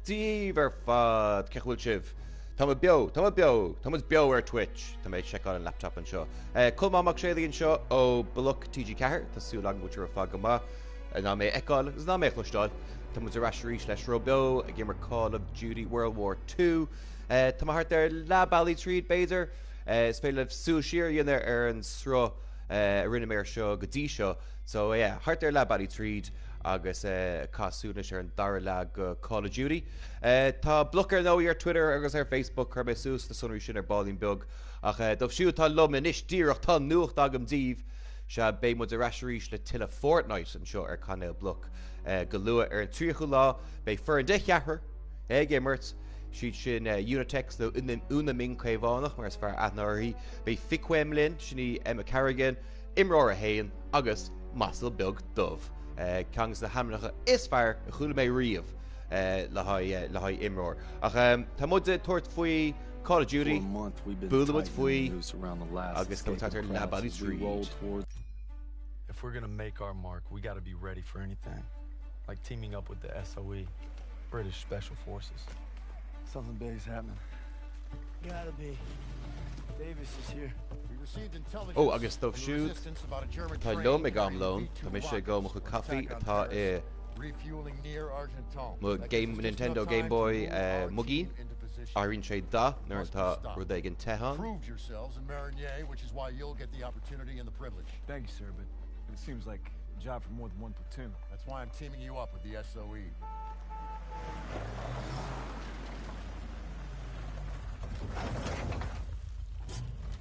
Díomh ar fad cehfuil sibh. Tá bio ar Twitch. Tá méid check an laptop an seo. Colmánach sé líonn seo ó Bloc TG4, Tású lang muir ar fad go má. Ná mé eáil, is ná mé chlustáil. Tá mu a rasisirí leis robeo a gimar Call of Duty World War II. Tá hart ar leabbailí tríd béidir. Is féile súil siar dhéana ar an sro rinne mé seo go dtí seo. So hart ar leabbailí tríd agus cáúna ar an dar le go Call of Duty. Tá blocar nó ar Twitter agus ar Facebook chu mé sús na sunú sin ar ballín beg. Ach dómh siú tá lom na níos díireach tá nuacht agam díomh se bé mu a rasisiríéis le tiile Fortnite an seo ar Canal Bloc. Go lua ar an tríocha lá bé fur an deithheathar ag imirt siad sin Unitex nó úna ming chuimhánach mar is fear aithnáirí bé ficuim linn sinní Emma Carrigan, imróir a héin agus masal beg dubh. Cangus na hamnacha is fear a chuúla mé riamh le haid imróir. Ach tá mud tuairt faoi Call of Duty, búlamid faoi agus cumtátar leabbailí tríd. If we're gonna make our mark, we gotta be ready for anything. Like teaming up with the SOE, British Special Forces. Something big's happening. Gotta be. Davis is here. We received intelligence. Oh, agus dómh siúd tá lom ag am lón, tá mé sé go mo chu caí atá refueling near Argenton. mo Nintendo Game Boy mugí áiríonn sé dá nuair atá rud ag an teán. Proved yourselves in Marigny, which is why you'll get the opportunity and the privilege. Thank you, sir, but it seems like a job for more than one platoon. That's why I'm teaming you up with the SOE.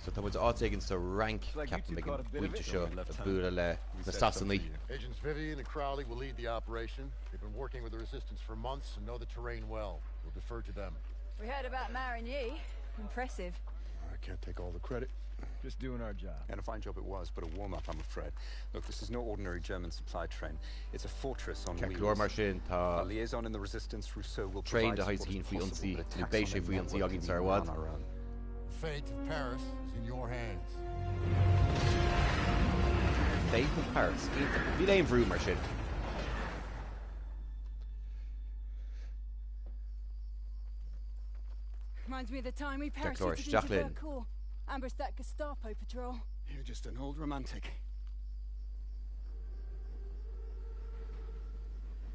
So tá muid áit sa rank captain ag an bhuilte seo a búla le na Stasanlí. Agents Vivian and Crowley will lead the operation. They've been working with the resistance for months and know the terrain well. We'll defer to them. We heard about Marigny. Impressive. I can't take all the credit. Just doing our job. And a fine job it was, but a warm-up, I'm afraid. Look, this is no ordinary German supply train. It's a fortress on wheels. Mar sin tá A liaison in the resistance, Rousseau will train provide de support haiscín as faoi possible, ionsaí but na attacks béise on faoi them ionsaí will agin be sa on bhád. our own. The fate of Paris is in your hands. Fate of Paris. Bhí éon bhrú mar sin. Reminds me of the time we Lord, parachuted into Jacqueline. Vercourt. Ambushed that Gestapo patrol. You're just an old romantic.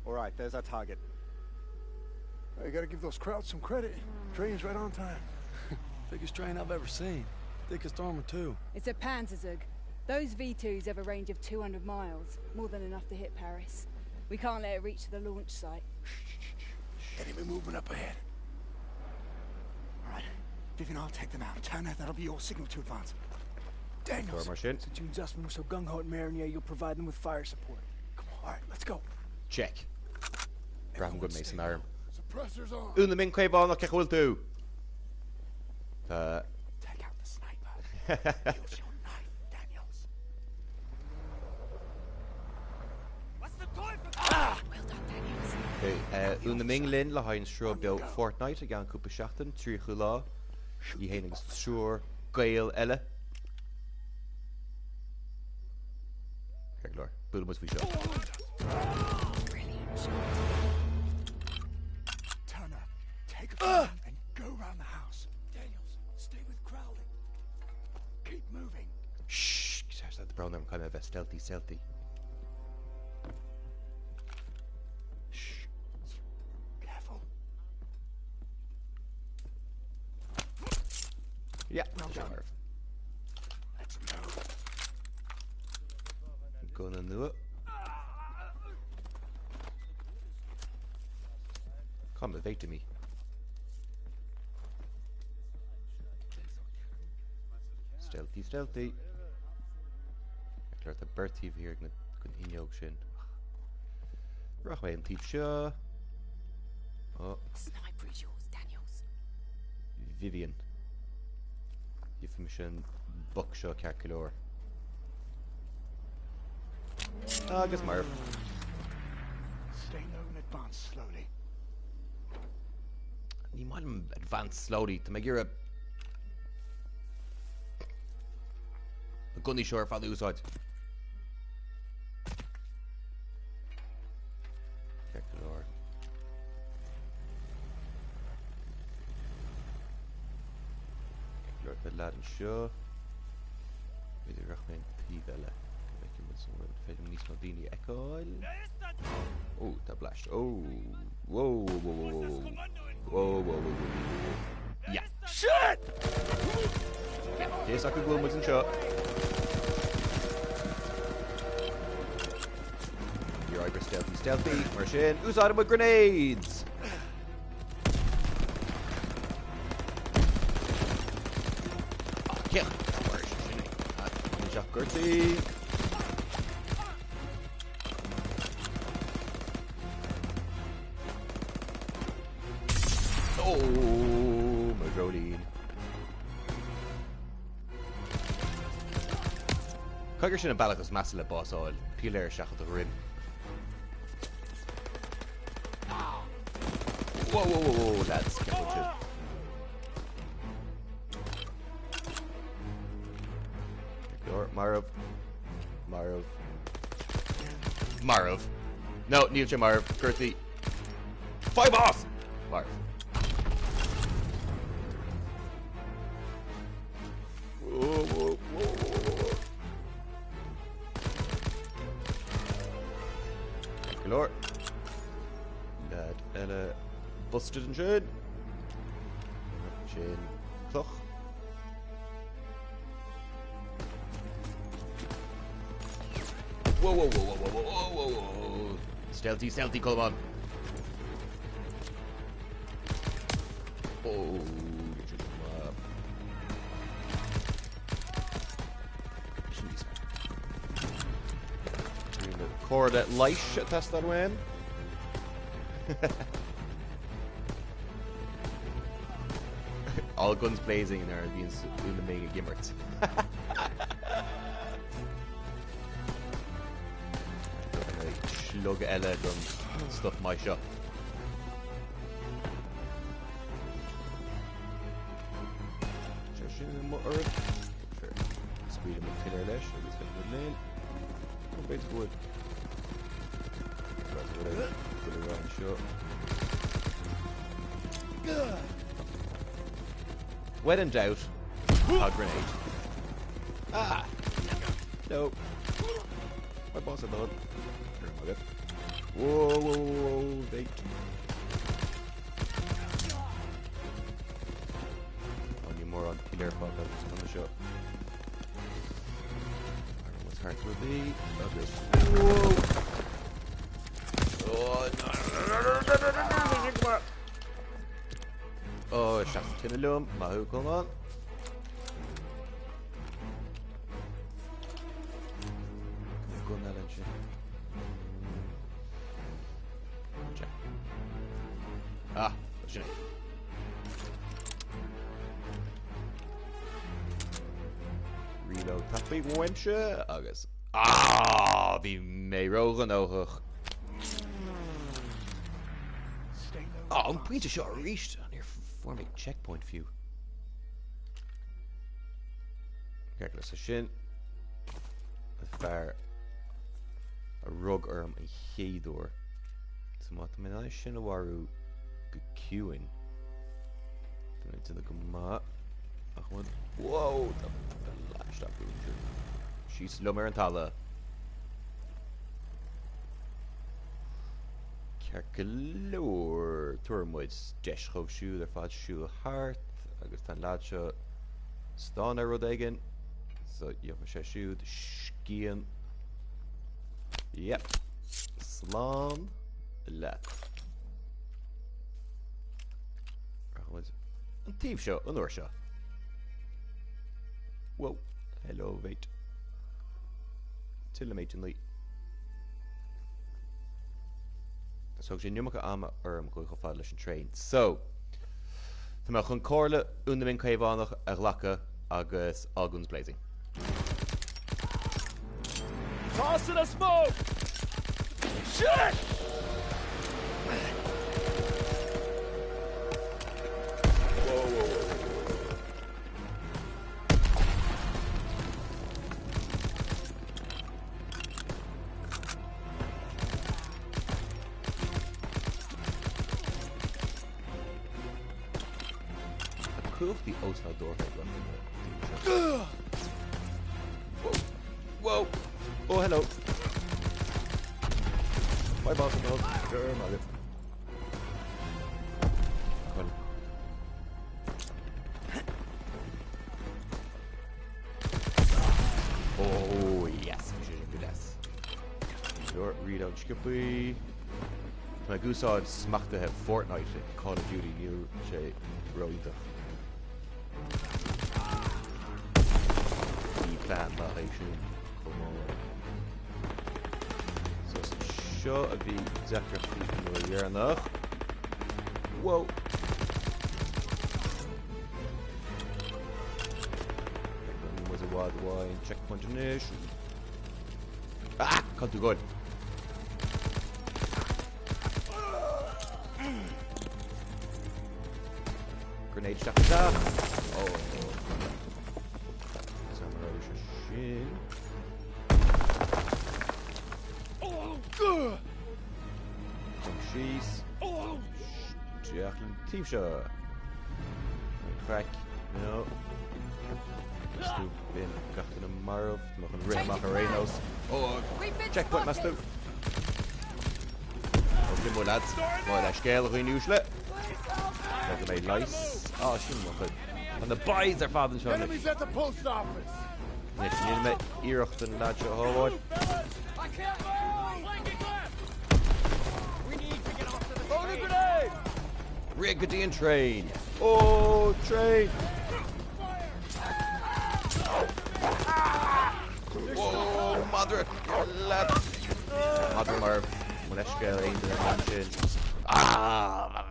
All right, there's our target. You gotta give those crowds some credit. Train's right on time. Biggest train I've ever seen. Thickest armor too. It's a Panzerzug. Those V2s have a range of 200 miles. More than enough to hit Paris. We can't let it reach the launch site. Enemy movement up ahead. All right, Vivian, I'll take them out. Turner, that'll be your signal to advance. Daniels, Mar sin. since you and Zussman were so gung-ho at Marigny, you'll provide them with fire support. Come on, all right, let's go. Check. Braham good Mason arm. Suppressors on. Úna ming chuimhánach cehfuil tú. Tá Take out the sniper. Use your knife, Daniels. Well done, Daniels. úna ming linn le hain sro beo Fortnite a gan cúpa seachtain tríocha lá. I héana agus siúr gail eile. Ceglor, búla mu faoi seo. Turner, take a gun and go around the house. Daniels, stay with Crowley. Keep moving. Shh, gosh, that the brown arm kind of a stealthy. Shh. Careful. Yeah, Well done. sure. Let's move. Gonna do it. Come evade to me. Stealthy. Clar the Bertie here gonna continue sin. Rachway and teach Oh, Sniper is yours, Daniels. Vivian. Information Buckshaw Calculor. I guess Marv. Stay low and advance slowly. You might advance slowly to make your a gunny shore for the other side. Calculor. seo. Beidir rachnain píb eile. Meici mu san féidir níos má daoine eáil. Oh, tá blast. Oh, whoa, whoa, whoa, whoa, whoa. Whoa, whoa, whoa, whoa. Yeah. Shit! Cés ac yn gwylm yn sio. Your Iber stealthy. Mar sin. Who's out of my grenades? Oh, kill. Mar sin. Jack Gertie. Oh, my Jolene. Caigur sin an bailachas measa le básáil, píléir seach do rim. Whoa, whoa, whoa, whoa, lads, careful shit. Marv. No, níl sé Marv, Gertie. 5 off! Marv. Whoa, whoa, whoa, whoa. Lord. Lad Ella busted and shit. Chain cloch. Whoa, whoa, whoa, whoa, whoa, whoa, whoa, whoa. Stealthy, Colmán. Oh, get your up. Core that light shit test that win. All guns blazing there being the mega imirt. Slug Ella done stuff my shot. Sure. Speed him with killer lash, at least get a good lane. Oh, bait good. Put it around shot. When in doubt, a grenade. Ah! No. My boss had done. Whoa, whoa, whoa, bait. Only more on killer pop on the shot. What's hard to be? Whoa! Oh, no. Oh, shot tin of loom. Mahu, come on. Gun that and shit. Check. Ah, what's your name? Reload. Happy wenche. Agus. Ah, be may rogan ógach. Oh, I'm pretty sure I reached on your forming checkpoint view. Careless a shin. A fair. A rug arm a hédor. So what I mean I shin a waru be queuing. Into the gama. Whoa, the latch that danger. She's lumber and tala. Kerkelor Turmoids Deschov shoe, their fad shoe heart, Augustan Lacha Stana Rodegan. So you have a shoe, the skian. Yep. Slam left. And team show, another shot. Whoa. Hello, wait. Tillamate and so sé numach ama go fáil leis an train. So tá me chun cóirle úna min caomhánach a ghlacha agus all guns blazing. Toss in a smoke! Shit! Whoa, whoa, whoa. Cool if the outside door had run in there. Whoa! Oh, hello. Bye, boss. Oh, yes. We should do this. Door, read out Skippy. My goose odd smacked to have Fortnite Call of Duty new Shay Roita. Plan location. Come on. So show of the Decker people here enough. Whoa. Was a wide wine checkpoint nation. Ah! Can't do good. Grenade shot. Oh. She's Jacqueline Team Shot. Crack. No. Stu bin gachten een Marov. Nog een Ray Macarenos. Oh, checkpoint maar Stu. Oké, mooi lads. Mooi dat scale goeie nieuwsle. Kijk mij lice. Oh, shit nog goed. En de boys are father show. Enemies at the post office. Net niet met Irochten laatje hoor. Brigadier train. Oh, train. Whoa, mother lad. Mother Marv. Moneska in de mansion. Ah.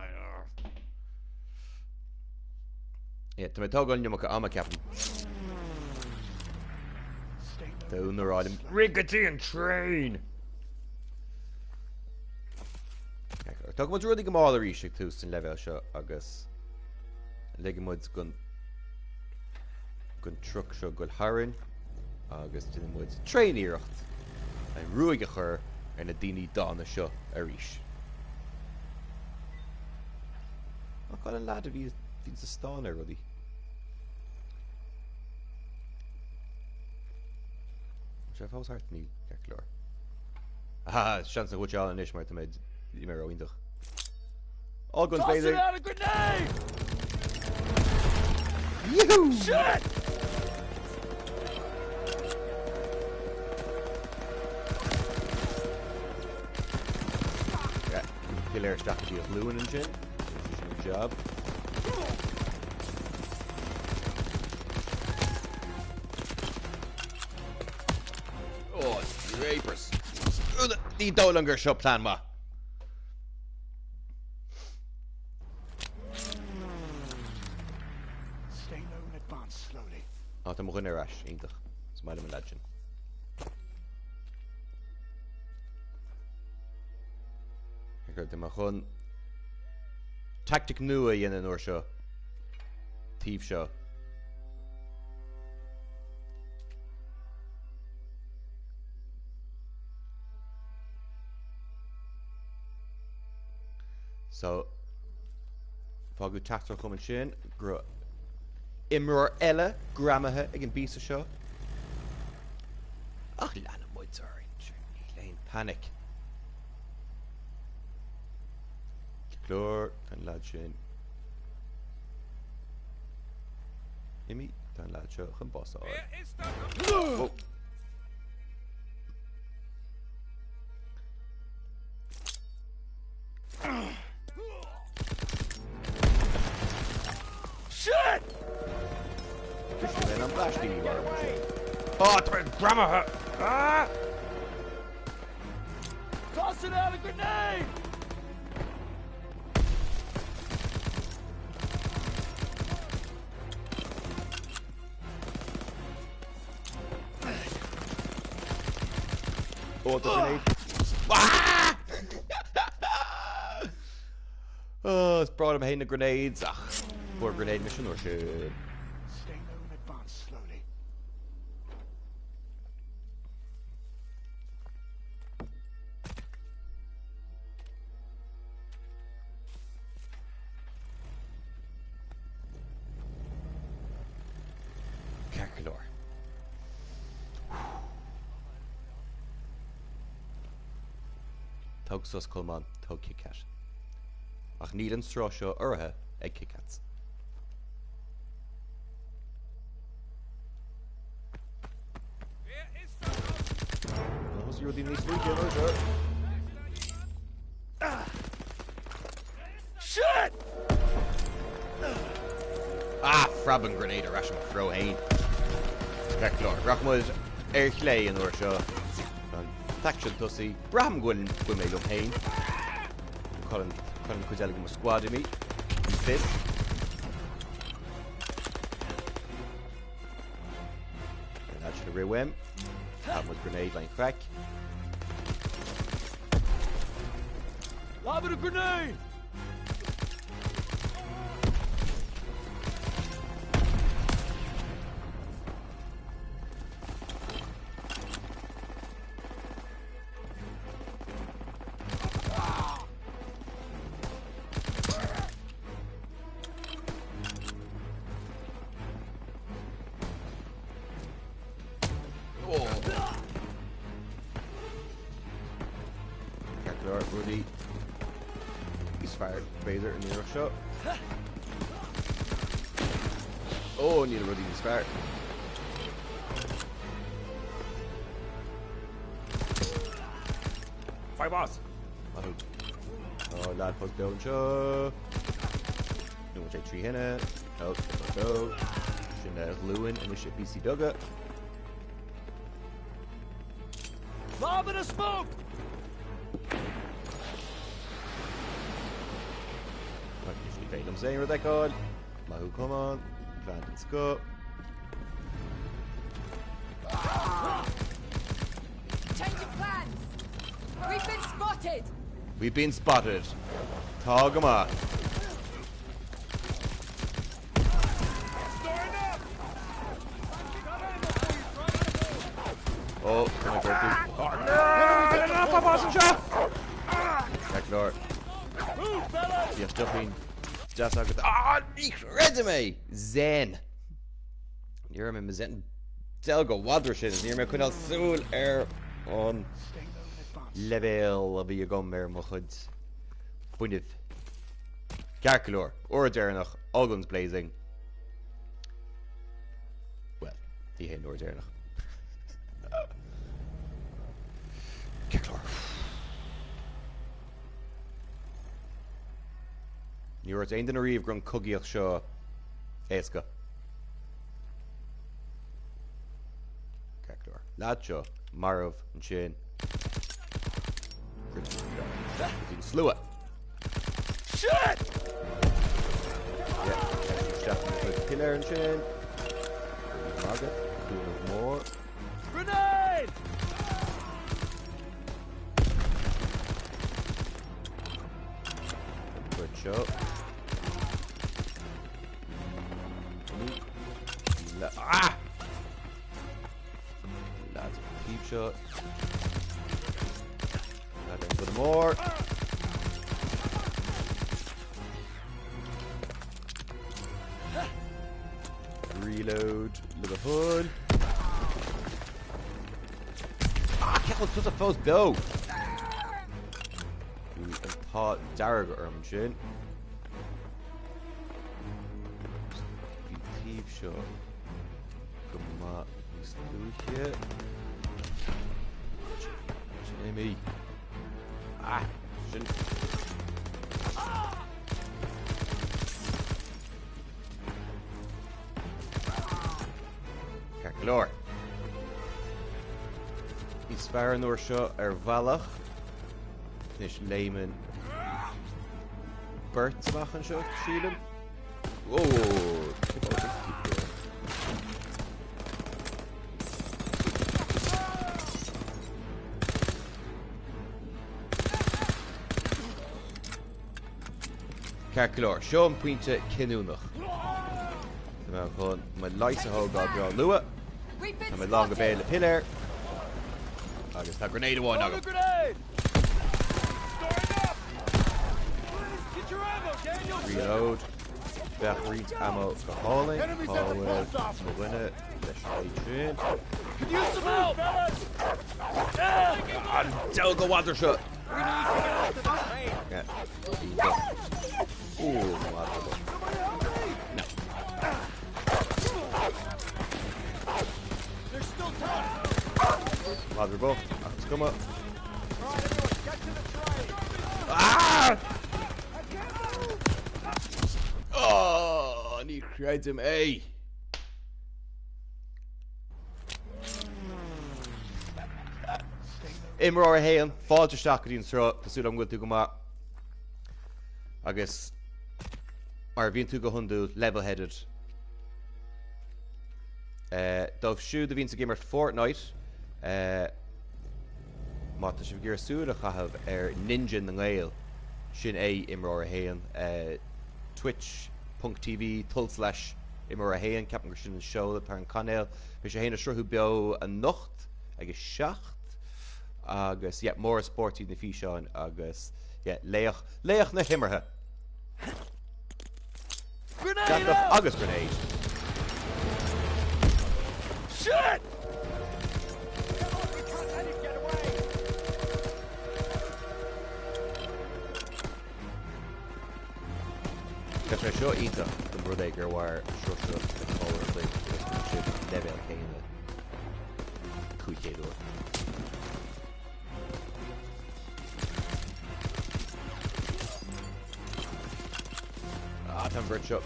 Ja, toen met togon je moet aan captain. Down the ride. Brigadier train. Tá go rudig go mála ríise tús in level seo agus legamid gun truck seo go harann agus duine tréíirecht an ruúige chur ar na daoine dána seo a ríis. Áil an lad a bhí sa stáin ar rudí. sé fás hart ní ceir. Ah, sean na bhúteáil an isis mar méid í mar roiindach. All guns blazing. Toss it out a grenade! Yoo! Shit! Yeah, killer strategy of blue and engine. Good job. Oh, rapers. Ní dó longer seo plan ma. Tá mo gunna ras intach smaile an legend. Gur de mar chun tactic nua dhéanaan uair seo. Tíomh seo. So fágu teachtar chumann sin gro imreoir eile gramathe ag an bísa seo. Ach leanna muid orange. Léon panic. Clór tan lad sin. Imi tan lad seo chun boss áil. Oh. Shit! I'm blasting you. Oh, it's grammar. Ah! Toss it out a grenade! Oh, the grenade. Ah! Oh, it's brought him hitting the grenades. Ah, poor grenade mission or shit. Calculor. Tug sus Colmán, tug Kit Kat. Ach níl an strá seo orthe ag Kit Kats. Those are the nice weekend, sure. Shit! Frab and grenade a ration throw hain. Calculor. Rachmud Clay in or seo. Taction Tussie. Bram Gwyn me lum hain. Colin Cuzel go squad me. Fit. That should rewim. That was grenade line crack. Lob it a grenade! Rudy. He's fired. Féidir in the shot. Oh, Neil Rudy is fired. Fire boss. Oh, lad post down show. No one take 3 hinna. Oh, go. Shinna Lewin and the ship BC Dugga. Lob it a smoke! I'm saying what they called. Mahu, come on. Plant and scope. Change of plans. We've been spotted. We've been spotted. Togama. Oh, can I go through? No, Papa wasn't shot. Calculor. Move, fellas! Yes, Duffy. Just like resume Zen. You're a Zen. Delgo Wadrishin. You're a Kunal Soul Air on level of your gum air Mohud. Punif Calculor or Dernach. All guns blazing. Well, the hand or Dernach. Calculor. You're at Aindon Reeve Grun Cuggiach Shaw Eska. Calculor. Ladshaw, Marov and Shane. Slew it. Shit! Yeah, Killer and Shane. Target. More. Grenade! Good shot. That's a deep shot. That in for more. Reload with a hood. Let's put the foes go. Pot Darag Ermshin. Thief shot. Come on, he's through here. Jimmy. Shouldn't. Calculor. He's firing or shot Valach. Finish Lehman. Bert's machen shot, Sheelan. Whoa! Calculor, show him pointe Kinunach. My lights a hold God draw Lua. And my longer bail the pillar. I guess that grenade one. Throw the grenade! Storing up! Get your ammo, Daniel! Reload. Battery ammo go hauling. Enemies at the post office. To win it. Let's try in. Could use some help, fellas! Don't go water shot. We need to get off to the train. Yeah. Ooh, water. No. There's still time. Water ball. Let's come up. All right, everyone, get to the train. Ah! Oh, I need to create him. Hey. Imra Hayan, fáilte staachadín seo, cosú am go má. Agus mar bhíonn tú go hunú level-headed. Dóibh siúd a bhíonn sa gimar Fortnite. Má tá sibh gur súla chahabh ninja na ngáil. Sin Imra Hayan. Twitch.tv /Imra Hayan ceapan gur sin an show le tar an canéil. Bhí sé héana sruthu beo an nocht agus seacht. Agus mór sportí na fí seán agus léach na himmarthe. Grenade out! Agus grenade. Shit! Gas mé seo ínta don rud é gur bhhair srutha an cóir le si level chéine cúicéadú. Tá bhrid seo.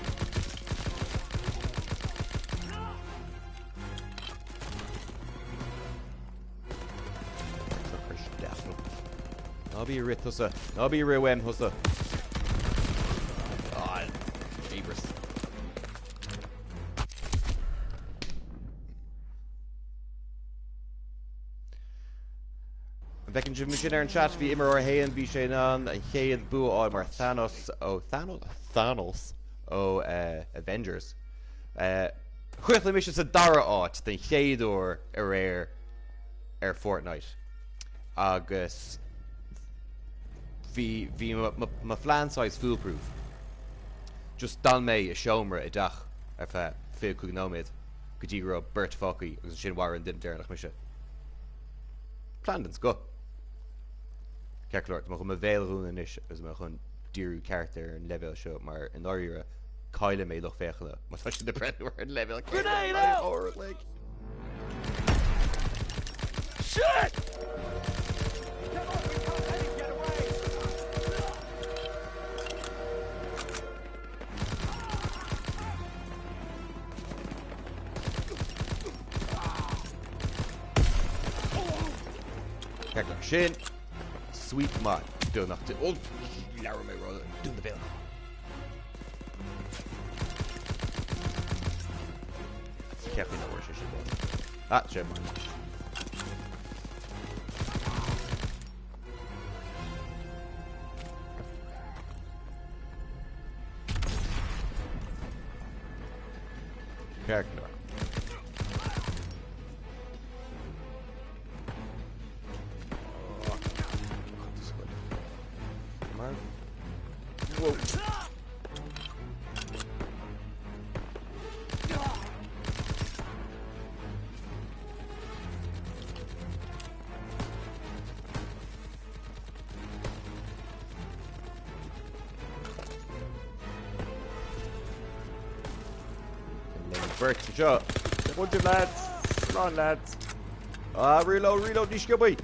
Ná bí ri thusa. Ná bí ri wem thusa. Jeepers. Bhecinn Jim sin ar an chat bhí Imra Hayan bhí sé an chéad bua áil mar Thanos ó Avengers. Chuirla mis sa dara áit den chéadúir ar réir ar Fortnite. Agus bhí ma flan-size foolproof. Just dal mé a seomra I dach ar fe fé cúgnóméid go dtí go burt focaí agus sin war an dimtearnach me se. Plandans go. Ceirlairt má go ma bhéalrún inis agus má chun díú character an level seo mar an áire cáile mé loch féchala. Má tá sin de breúir an level Grenade out! Shit! Come on, we can't let him get away! Ceirlairt sin. Sweet man. Do nach to. Oh, leabhar mé rud dún the bill. Ceapin na bhir sé sin bó. Sé man. Ceirlairt. Whoa. Bert, good job. One team, lads. Come on, lads. Reload, ní sciobí.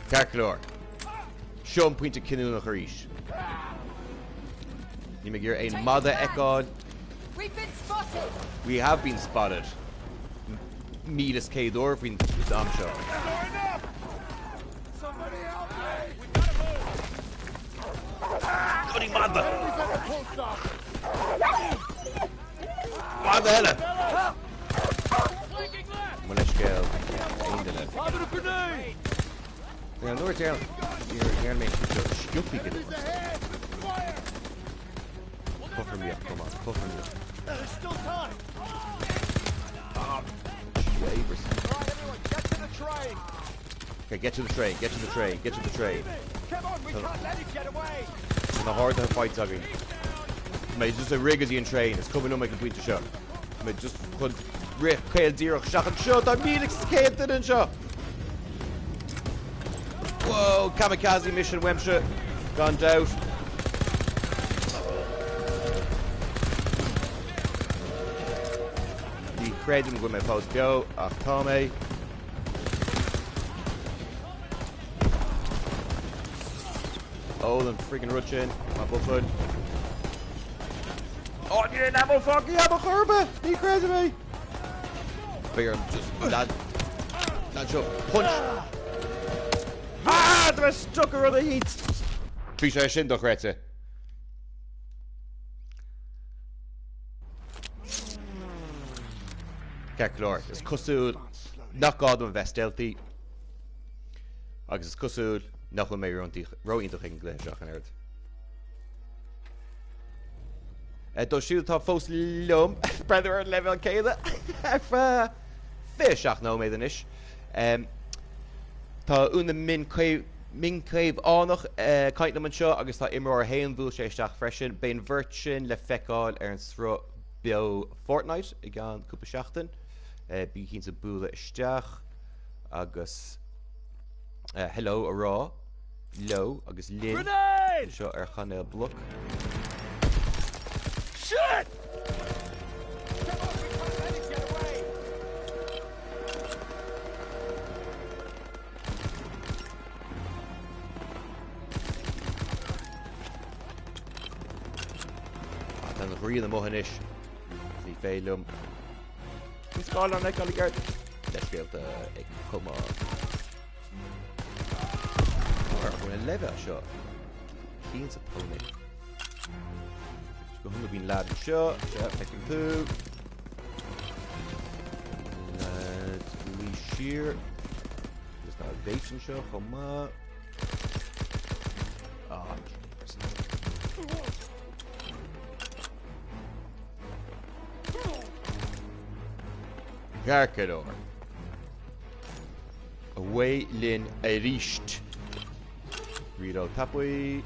Carclor. Sean pointe cinú nach ríis. Ní me gur ein mada ecáid. We've been spotted. We have been spotted. Mílas céadúir bhín dám seo. Somebody help me! We gotta move! Cody mada. Enemies at the post office. Mada hele. Help! Flanking left! Mulle scéil. Aon le. Lobbing a grenade! Ja, nooit down. You're me. Scoopy good. Enemies ahead. Fire. Cover me up, come on. Cover me up. There's still time! Jeepers. All right, everyone, get to the train! Okay, get to the train. Get to the train. Get to the train. Come on, we can't let him get away! Na hard fight again. May just a rig as in train. It's coming on my complete shot. May just could rip chaill zero shot and shot. I'm meaning to get it and shot. Whoa, kamikaze mission Wemsha gone out. The credit with my post go. Tommy. Oh, them freaking rutchin. My bufford. Oh, you didn't have a fucking have a curva. You crazy me. Bigger, just that shot. Punch. Ah, the stuck her on the heat. Trisha shin doch rete. Clor. It's cosúil nach gádam vestelti. Agus is cosúil nach me roiintach in gléiseach an erd. Do siúil tá fós lum brother ar level céile féiseach nó méid an isis. Tá úna min céibh ánach caiint am an seo agus tá imreoir héan bhúil sé isteach freisin ben bhirt sin le feicáil ar an sro bio Fortnite I gan cúpa seachtain. Bí cinn sa búla isteach agus hello a rá lo agus lin seo ar chaill Bloc. Shit! Come on, we can't let him get away! Tá na ghrian am mohan isis. Ní féilm. Ní sáil an ag gard. Leis féalta ag cumá. Ar bhfuil leibh seo. Cín sa póna. Go hwnna bín lad seo, pecking poo. Lad Lee Shear. Just not a bait seo, chumá. Ah, Garcador. Away Lin Erisht. Rito Tapui.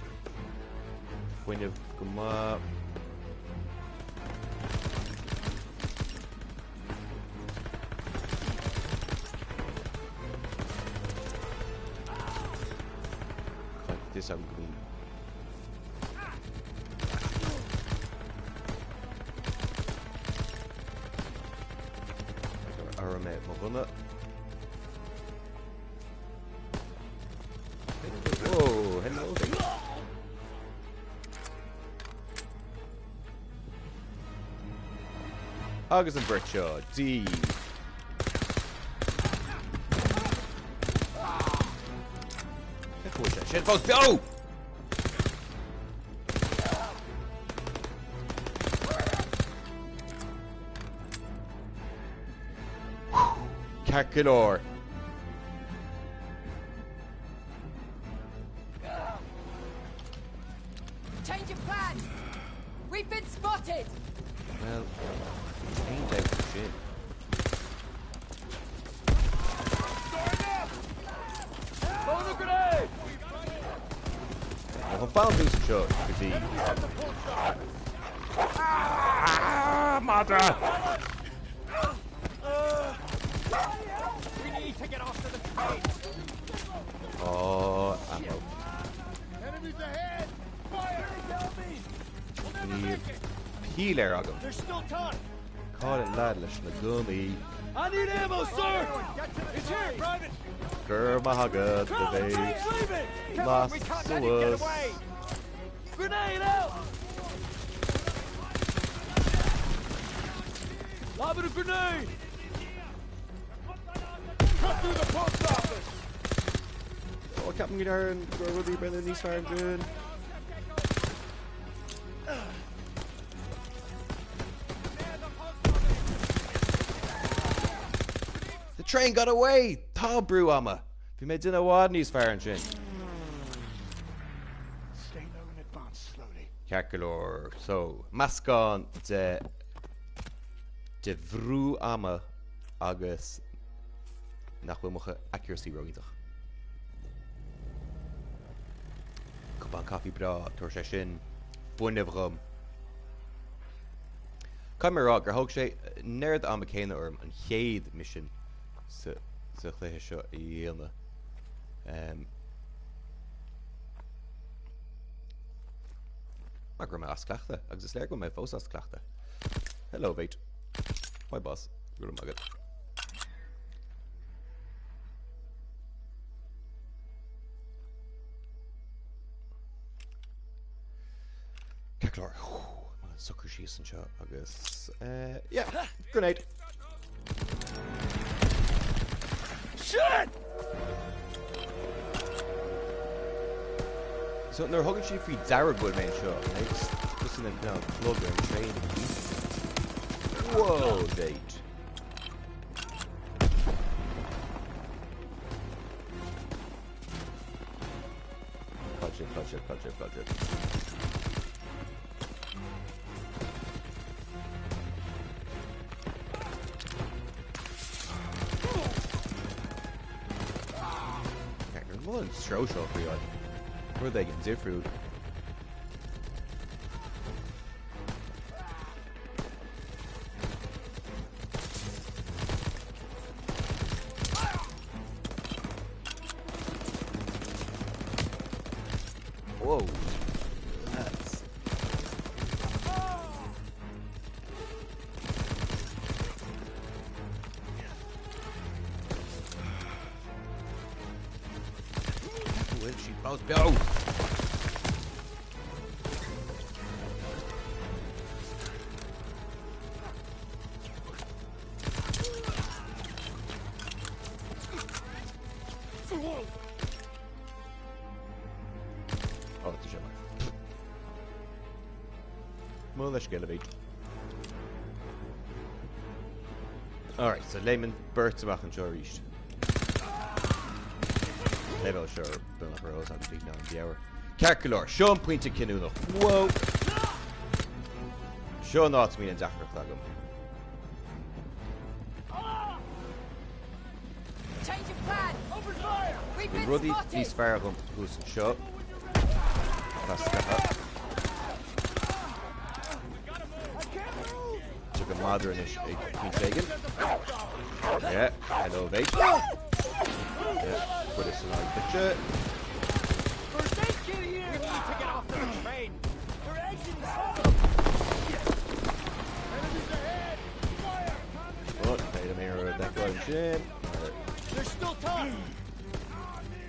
Winnev Guma. This I'm green. Aramet Morona. Whoa, hello. Agus and Birchaw, D. Shit, folks, go! Calculor. Change of plans! We've been spotted! Well, ain't out for shit. Throw the grenade! If I found this shot, could be. Ah, mother! We need to get after the train! Oh, ammo. Enemies ahead! Fire! Need heal air agam. There's still time! Call it lad leis na gummy. I need ammo, sir! It's here, Private! Gurmahagad Come, the train's base. leaving! Come on, Lost we can't to let him get us. away! Grenade out! Lob it a grenade! Cut through the post office! Oh, Captain Guitar and Gorwoody better than these Sergeant. The train got away! Tá brew ama. If made dinner wad news Sergeant. Stay low and advance slowly. Calculor. So, Mascon de Vrú ama agus nach bhfuil mocha accuracy roiintach. Cupán coffee bra, tuair sé sin, buineh rum. Caimrá gur thug sé nerd am céine orm an chéad mission sa chluithe seo I dhéanamh. Má gur mé as cleachta, agus is léir go mé fós as cleachta. Hello, mate. My boss. Gur magad. Ceclár. Sucker she's and shot, I guess. Yeah, grenade. Shit! So they're hugging she free Darragwood main shot. Just in the plug and train. Whoa, date. Budget. Throw shot for you. Where they get different. Whoa. That's she both go. Oh, that's a shit. Well, let's get a beat. Alright, so Lehman Bert's back in shore east. Level sure, don't have rose, I'm speaking down the hour. Calculor, Sean pointed Kinuno. Whoa! Sean not me and Zachary Flagum. Change of plan! Open fire! We've been Ruddy, spotted! he's fire him, who's shot. Pass that up. Took a mother in his taken. Yeah, hello, mate. Yeah, put us in our picture. First aid kit here! We need to get off the train! They're exiting the enemies ahead! Fire! Oh, made a mirror of that blood shit. There's still time!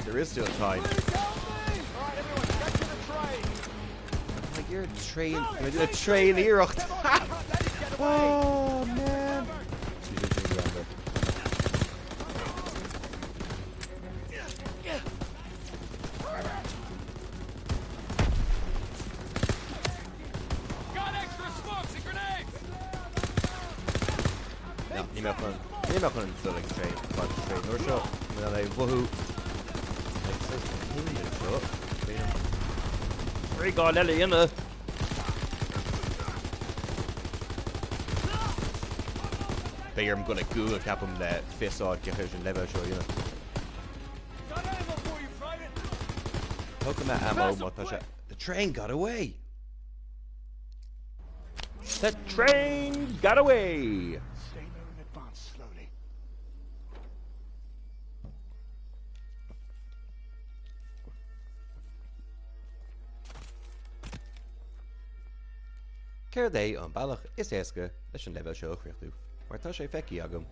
There is still time. Alright, everyone, get to the train! Like you're a train. You're doing a train here. Oh man. Got extra smokes and grenades! Ja, niet meer van een stelling train. Maar train door zo. En dan even woohoo. Free god Ellie in there. They are gonna Google cap him that face out cohesion level show you. Got ammo for you, private! Look at that ammo, Motasha. The train got away. The train got away. Stay low and advance slowly. Ceir é an bailach is éasca leis an level seo chríochtú, mar tá sé feici agam.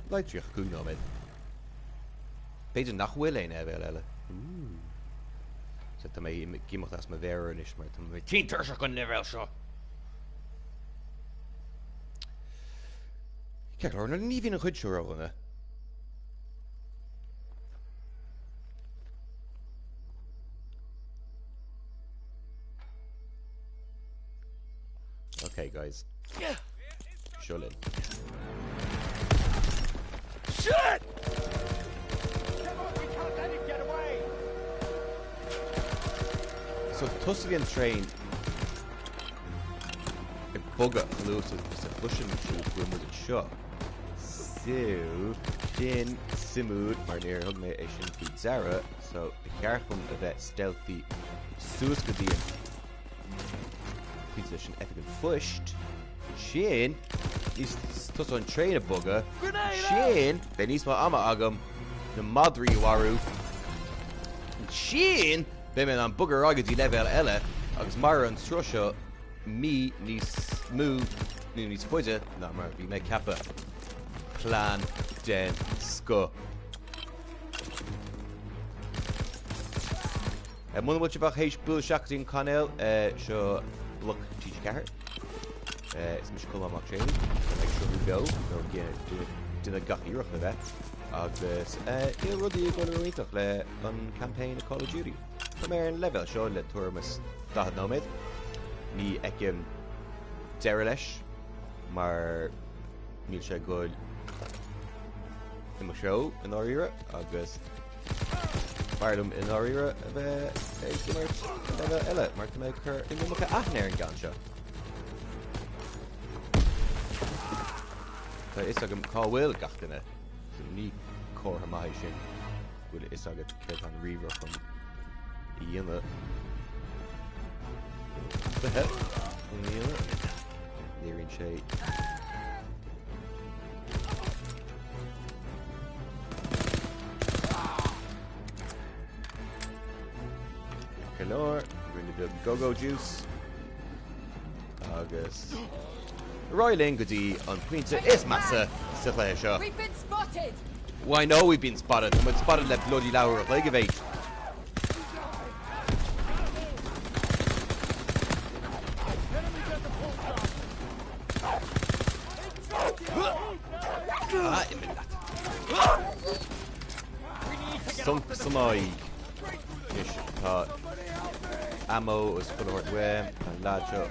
Leitríoch cúnáid. Beidir nach bhfuil é bhfuil eile. So tá mé gimocht as ma bhéir is mar tá mé tíntarseach an level seo. Ceir na ní bhín an chuid seú óna. Okay, guys. Shut in. Shit! Come on, we can't let him get away! So Tuscan train bugger loose a flushing machine when was it shot. So, din simúd mar near hug me é sin fi Zara, so I garchum a bheith stealthy suas go díon pizza sin epic an fuist. Sin is tus an train a bugga. Sin ben níos má ama agam na madri waru. Sin ben an bugger agadí level eile agus mar an trusha mi níos mú níos fuide na mar bhí me cappa plan den sco. Muna bhil bach hééis buil seachtaín canel seo Bloc teacht ceathar. Is mis chum amach sé ag siú beo nó duna gaíireach le bheith agus i rudí go roiintach le an campaign a Call of Duty. Tá mé an level seo le tuamas 10 nóid. Ní eicem deire leis mar níl sé go i mo seo in áíire agus Marlum in áíire a bheith ag imirt level eile mar tá méid chur i mcha aithnéir an gan seo. Tá is agam cáhfuil gachtainna ní cótha maithí sin bhfuil is agad cead an riomhar chun i dhéanamh bethe in dhéanamh níorann sé Calor, rinne the go-go juice agus Roiling goodie on Quinta is massa Siclaisha. We've been spotted! Why no we've been spotted and we've spotted left bloody lower of leg of 8. Sunk some eye. Ammo is full of way and ladjo.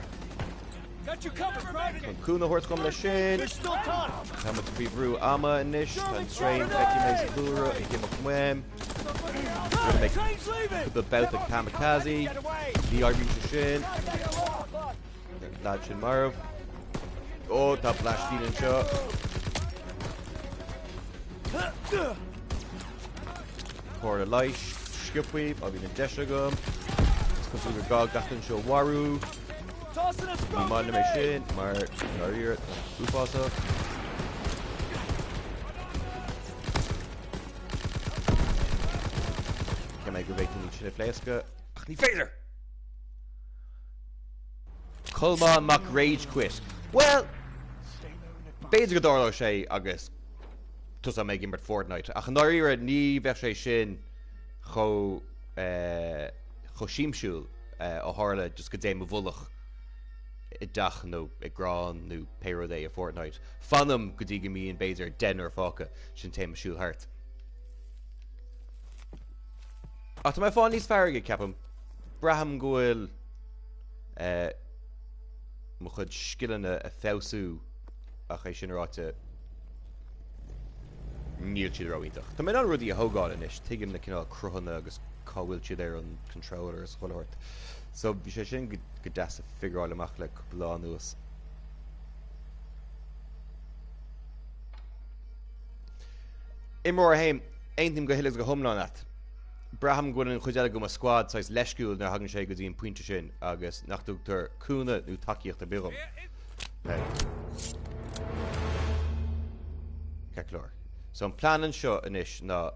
Got you covered, Private. An cúna horse come le sin. There's still time. Tá mu fi brú ama inis an train feici méid cúra I gimach muim. Train's leaving. The belt of kamikaze. The RB sin. Lad sin marv. Oh, tá blastí an seo. Pour a light. Skipweep. I'll be in Deshagum. It's come through gog gachan seo waru. Tossing a scrum. Mind my shit, maar naar hier, toepassen. Ik ga mij weten niet in de flesje. Ach, niet verder. Colmán mac rage quit. Well, bezig door sé agus. Tus am megin met Fortnite. Ach, naar hier niet weg sé sin. Go, Shimshul, a harle just go déim vullig. I dach no I grán no payro day a Fortnite. Fanum godig me in Baser den or faka sin téim siúl hart. Ach my fan níos farige capam. Braham goil mo chud skillan a felsú ach é sin ráte níl si roiintach. Tá mé an rudí a hogáil inis tuigim na cinál cruhanna agus cáhfuil si there an controller as chulhart. So bhí sé sin go deas a figuráil amach le cúpla nuas. Imór haim, eintim go hilas go thomláin at. Braham gúin an chuideile go a squad sais leisciúil nar hagann sé go dtíon puinte sin agus nach dútar cúna nó takeíocht a bigam. Ceclór. So an planan seo inis ná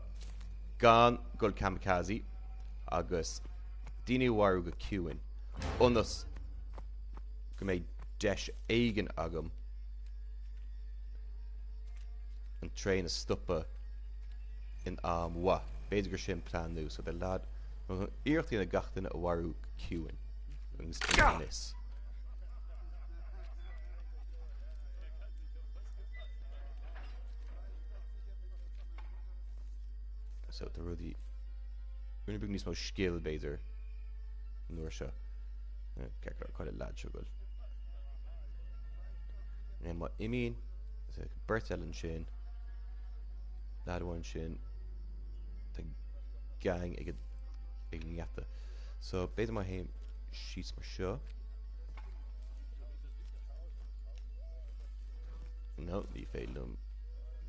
gan gol kamikaze agus Dini waru go cuain. Unas go méid deis éigen agam an train a stoppa in wa. Beidir sin plan nu, so the lad íirtí na gachtain a waru cuain. Agus this. So the rudí Rinne big níos mó skill beidir nuair seo. Ceacht chuil lad siúil. Má imín Bertellen sin ladháin sin tá gang ag ngata. So beidir má haim síos mar seo. No, ní féilm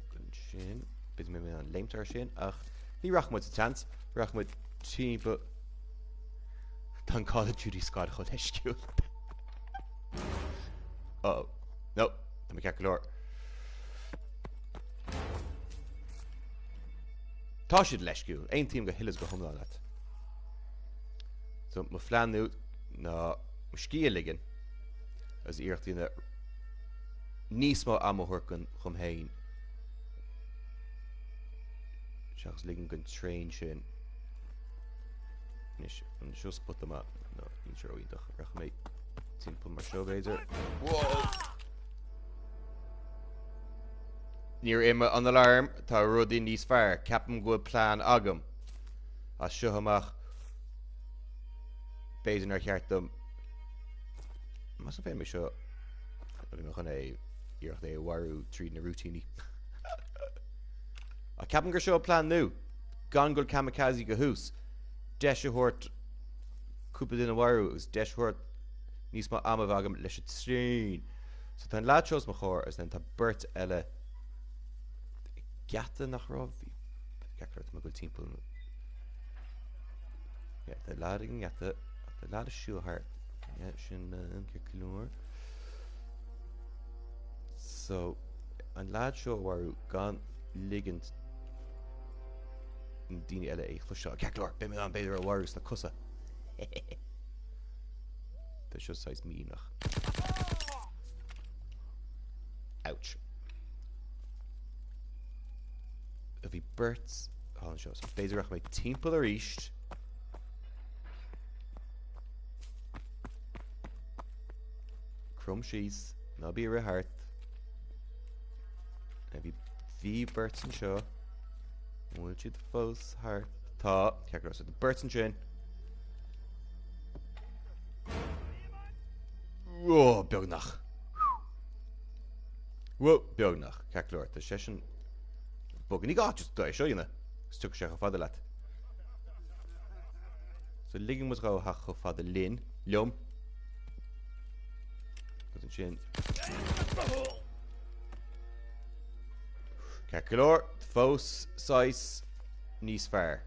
go Sin, bit me an leimtar sin, ach, ní rachmud a chance, rachmud timp tan Call of Duty Scott chud leisciúil. Uh-oh. No, tá me cecolór. Tá siad leisciúil, ein tíim go hilas go thomlá leat. So, ma flean nú, na scia ligan, as íochtaína níos má amthorcan chum hain. Seachas ligan gon train sin. Nis, an seo spot am no, nín seo ídach, rach mé timp mar seo béidir. Whoa! Níor imime an alarm, tá rudí níos fearr, ceapam go plán agam. As seo amach béidir ar cheartm. Mas an fé mé seo, bhí me chun é íocht é warú tríd na rútíní. A ceapam gur seo plán nú, gan gol kamikaze go hús, deis a hort cúpa din a warú, agus deis hort níos má amamh agam leis a trín. So tá an lád seos mo chóir, as then tá burt eile Gata nach rá bhí ceart me go timppla. Ja, tá lád an gata, tá lád a siúthart. Ja, sin cecolóir. So, an lád seo warú gan ligand daoine eile é chluiseáil. Cecolóir, be an beidir a warús na cosa. Tá seo 6 mínach. Ouch. A bhí birds an seo, so béidirach mé timppla ar ríist. Crum síos, ná bí ar a hart. A bhí birds an seo. Bhfuil siad fós hart. Tá, ceagrás a birds an sin. Whoa, beag nach. Whoa, beag nach. Ceaglóir, tá sé sin bog ní gá just seo dhéanana. Stuck sé go fada leat. So ligging was go ha go fada lin, leom. Got an sin. Cecolóir, fós, sais, níos fearr.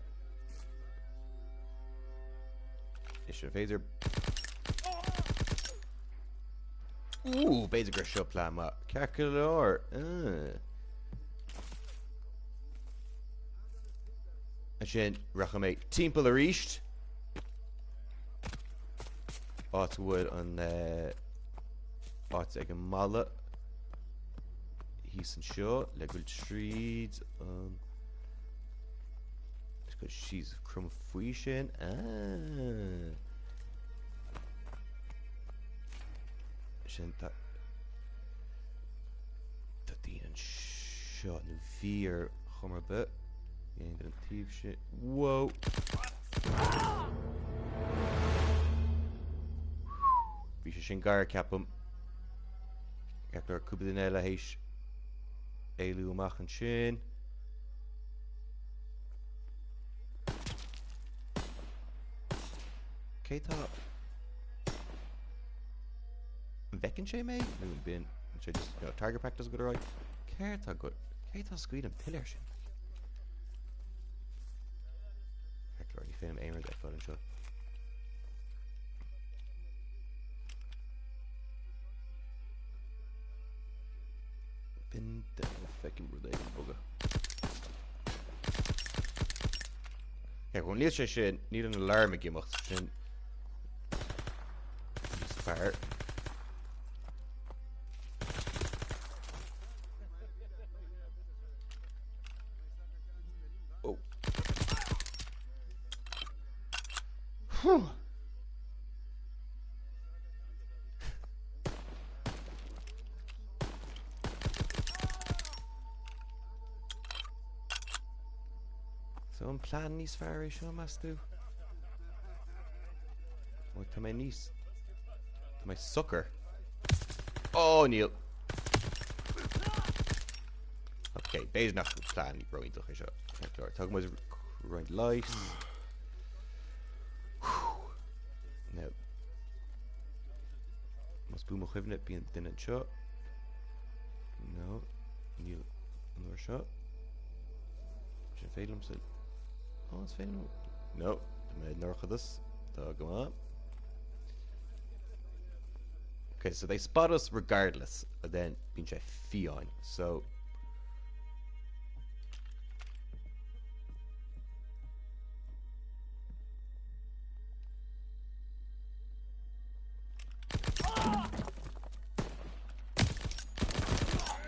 Is sé féidir. Ooh, béidir gur seo plán ma. Cecolóir. A sin racha mé timppla a ríist. Áit bhfuil an áit ag an mala. Hís an seo, le gúil tríd an... Go síos crum faoi sin. Sin tá daoine an seo nó bhí ar chumar bit. Ian an tíobh sin. Whoa! Bhí sé sin gar ceapam. Ceaplar cúpa duine eile héis éilú amach an sin. Cé tá an bhecinn sé mé? Nó an bin sé just target practice go ráid. Céir tá go. Cé tá scuid an pillar sin. Heckler, ní féim éimir de fáil an seo. Bin de fecinn rud é an boga. Chun níl sé sin, níl an alarm a gimocht sin. Níos fearr. Oh. Whew. So an plán níos fearr é seo mas tú? Oh, tá mé níos. Tá mé sucker. Oh, níl. Ok, béidir nach plán í roiintach é seo. Tug muid roiint lais. No. Mas bú mo chuimne bíon duine seo. No. Níl. Another shot. Should fail him still. Oh, it's failing. No. I made north of this. Go on. Okay, so they spot us regardless of then being fion. So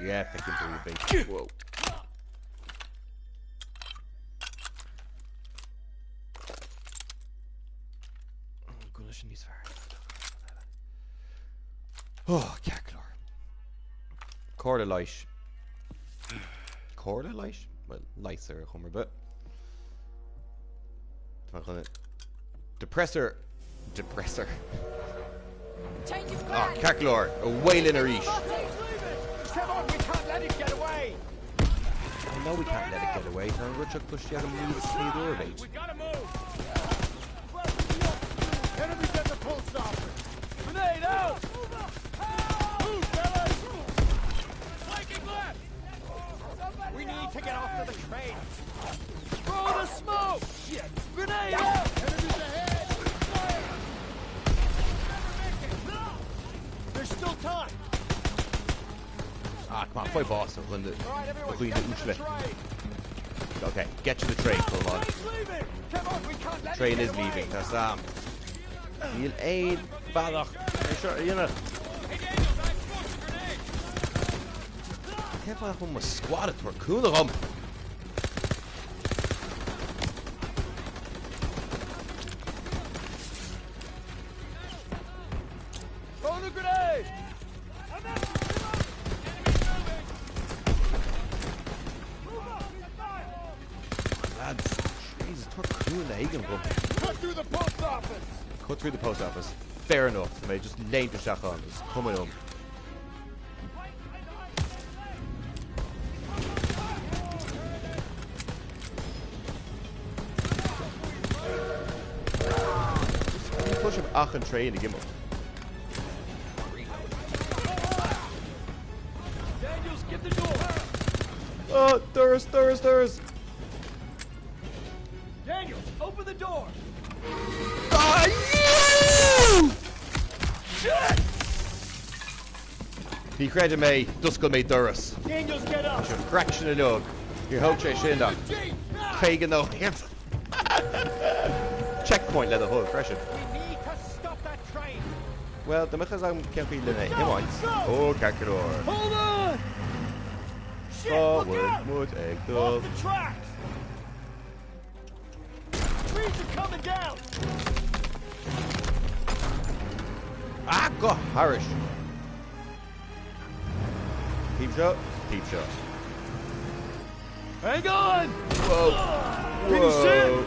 yeah, pick him through the bait. Whoa. Oh, Cacklor. Corda light. Corda light? Well, lights are a hummer bit. Depressor. Ah, Cacklor. A whale in a reach. Come on, we can't let it get away. I know we can't let it get away. Now, Richard pushed you out of me with the door bait. We gotta move. Enemies at the post office. Grenade out. Move, fellas. Flanking left. We need to get off to the train. Throw the smoke. Shit. Grenade out. Enemies ahead. There's still time. Ah, come on, fight boss. Okay, get to the train, come on. The train is leaving, that's You'll aid Balach. Sure, you know. Kevin home was squatted for cooler home. Throw the grenade! Lads, Jesus, we're cool in the Hagen room. Cut through the post office! Cut through the post office. Fair enough. Mate, just lane to shot on. Just coming home. Push him ach and train to give him. Daniels, get the door! Oh, Doris. Daniels, open the door! Ah, you! Shit! He created me. Duskull made Doris. Daniels, get up! You're fraction of lug. You're hoche shinda. Kagan though. Checkpoint let the whole freshen. We need to stop that train! Well, the Mechazam can't be the name. Come on. Oh, Kakador. Hold on! Shit, look out! Forward, egg Off dove. the tracks! Trees are coming down! Ah, go Harish. Peep shot. Hang on! Whoa. Can you see it? Whoa.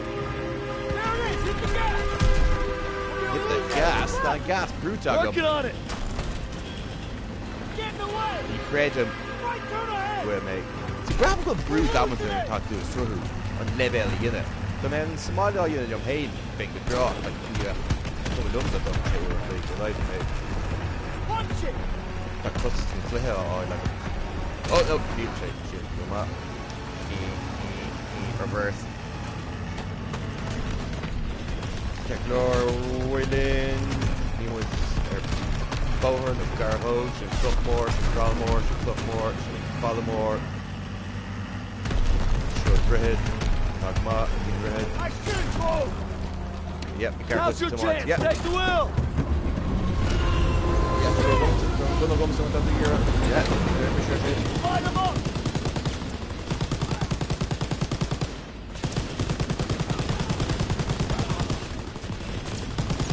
There it is! Hit the gas! Hit the gas. That gas brute Working on it! Get in the way! He created him. Right turn ahead! Wait, mate. See, grab a brute that was in the talk to his through on level unit. The men small unit your pain big the draw like yeah. Coming up with them. They like mate. Punch it! That cuts to the hill or like oh no, deep shit, come up. Reverse. Techlor Willing. He was Bower, the Garho, she Struckmore, she Trollmore, she Pluckmore, she Follamore. She Brihead, Nagma, Brihead. I should move! Yep, be careful. Now's your chance! Yep. Take the wheel! Gonna go someone down the gear. Yeah, for sure. Line them up!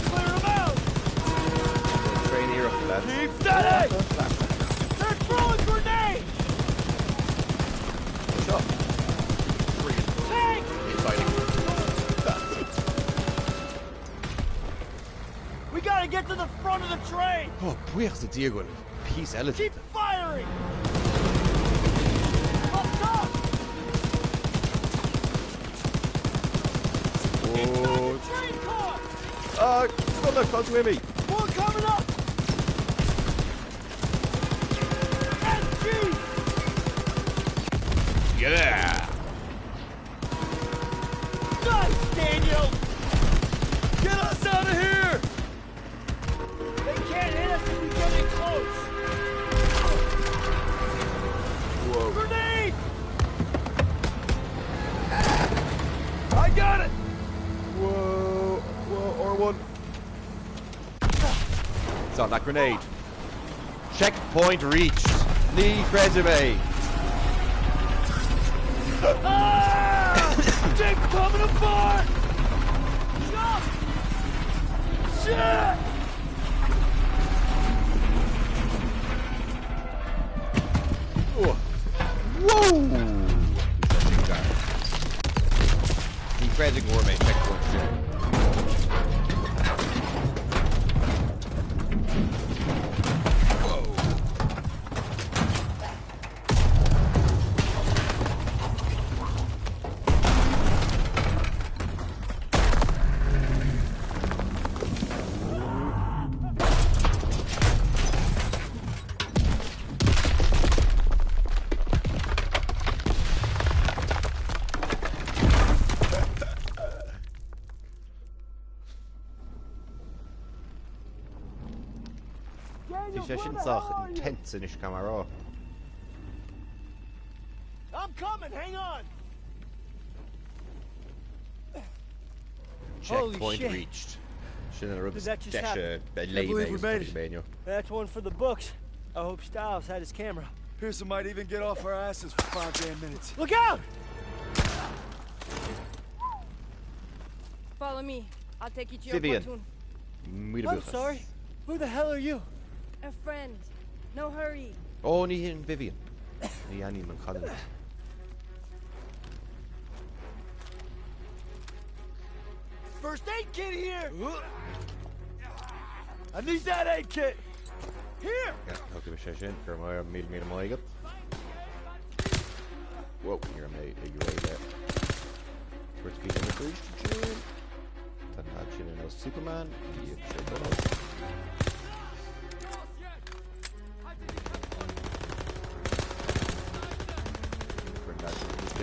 Clear them out! Train here up the lads. Keep steady! They're throwing grenades! Push up. Tank! Fighting. We gotta get to the front of the train! Oh, where's the Diego? Peace elephant. Keep firing! Up top! Oh, Train car! come on, close with me. More coming up! SG! Yeah! Nice, Daniel! Get us out of here! They can't hit us if we get in close! Whoa. Grenade! I got it! Whoa, whoa, R1. It's on that grenade. Checkpoint reached. Leave resume. Ah! Thing's coming apart! Jump! Shit! Whoa! Leave resume or main checkpoint. Intense in camera. I'm coming, hang on! Checkpoint reached. Did that just happen? I believe we made it. That's one for the books. I hope Styles had his camera. Pearson might even get off our asses for 5 damn minutes. Look out! Follow me. I'll take you to your Vivian. platoon. I'm sorry. Who the hell are you? A friend. No hurry. Oh, ní hin Vivian. Ní Annie man Collins. First aid kit here! I need that aid kit! Here! Ja, ook even session. Voor mij meer mooi gaat. Wow, hier am I right there. First key number 3. Dan had je een Superman. Die heb je dan ook.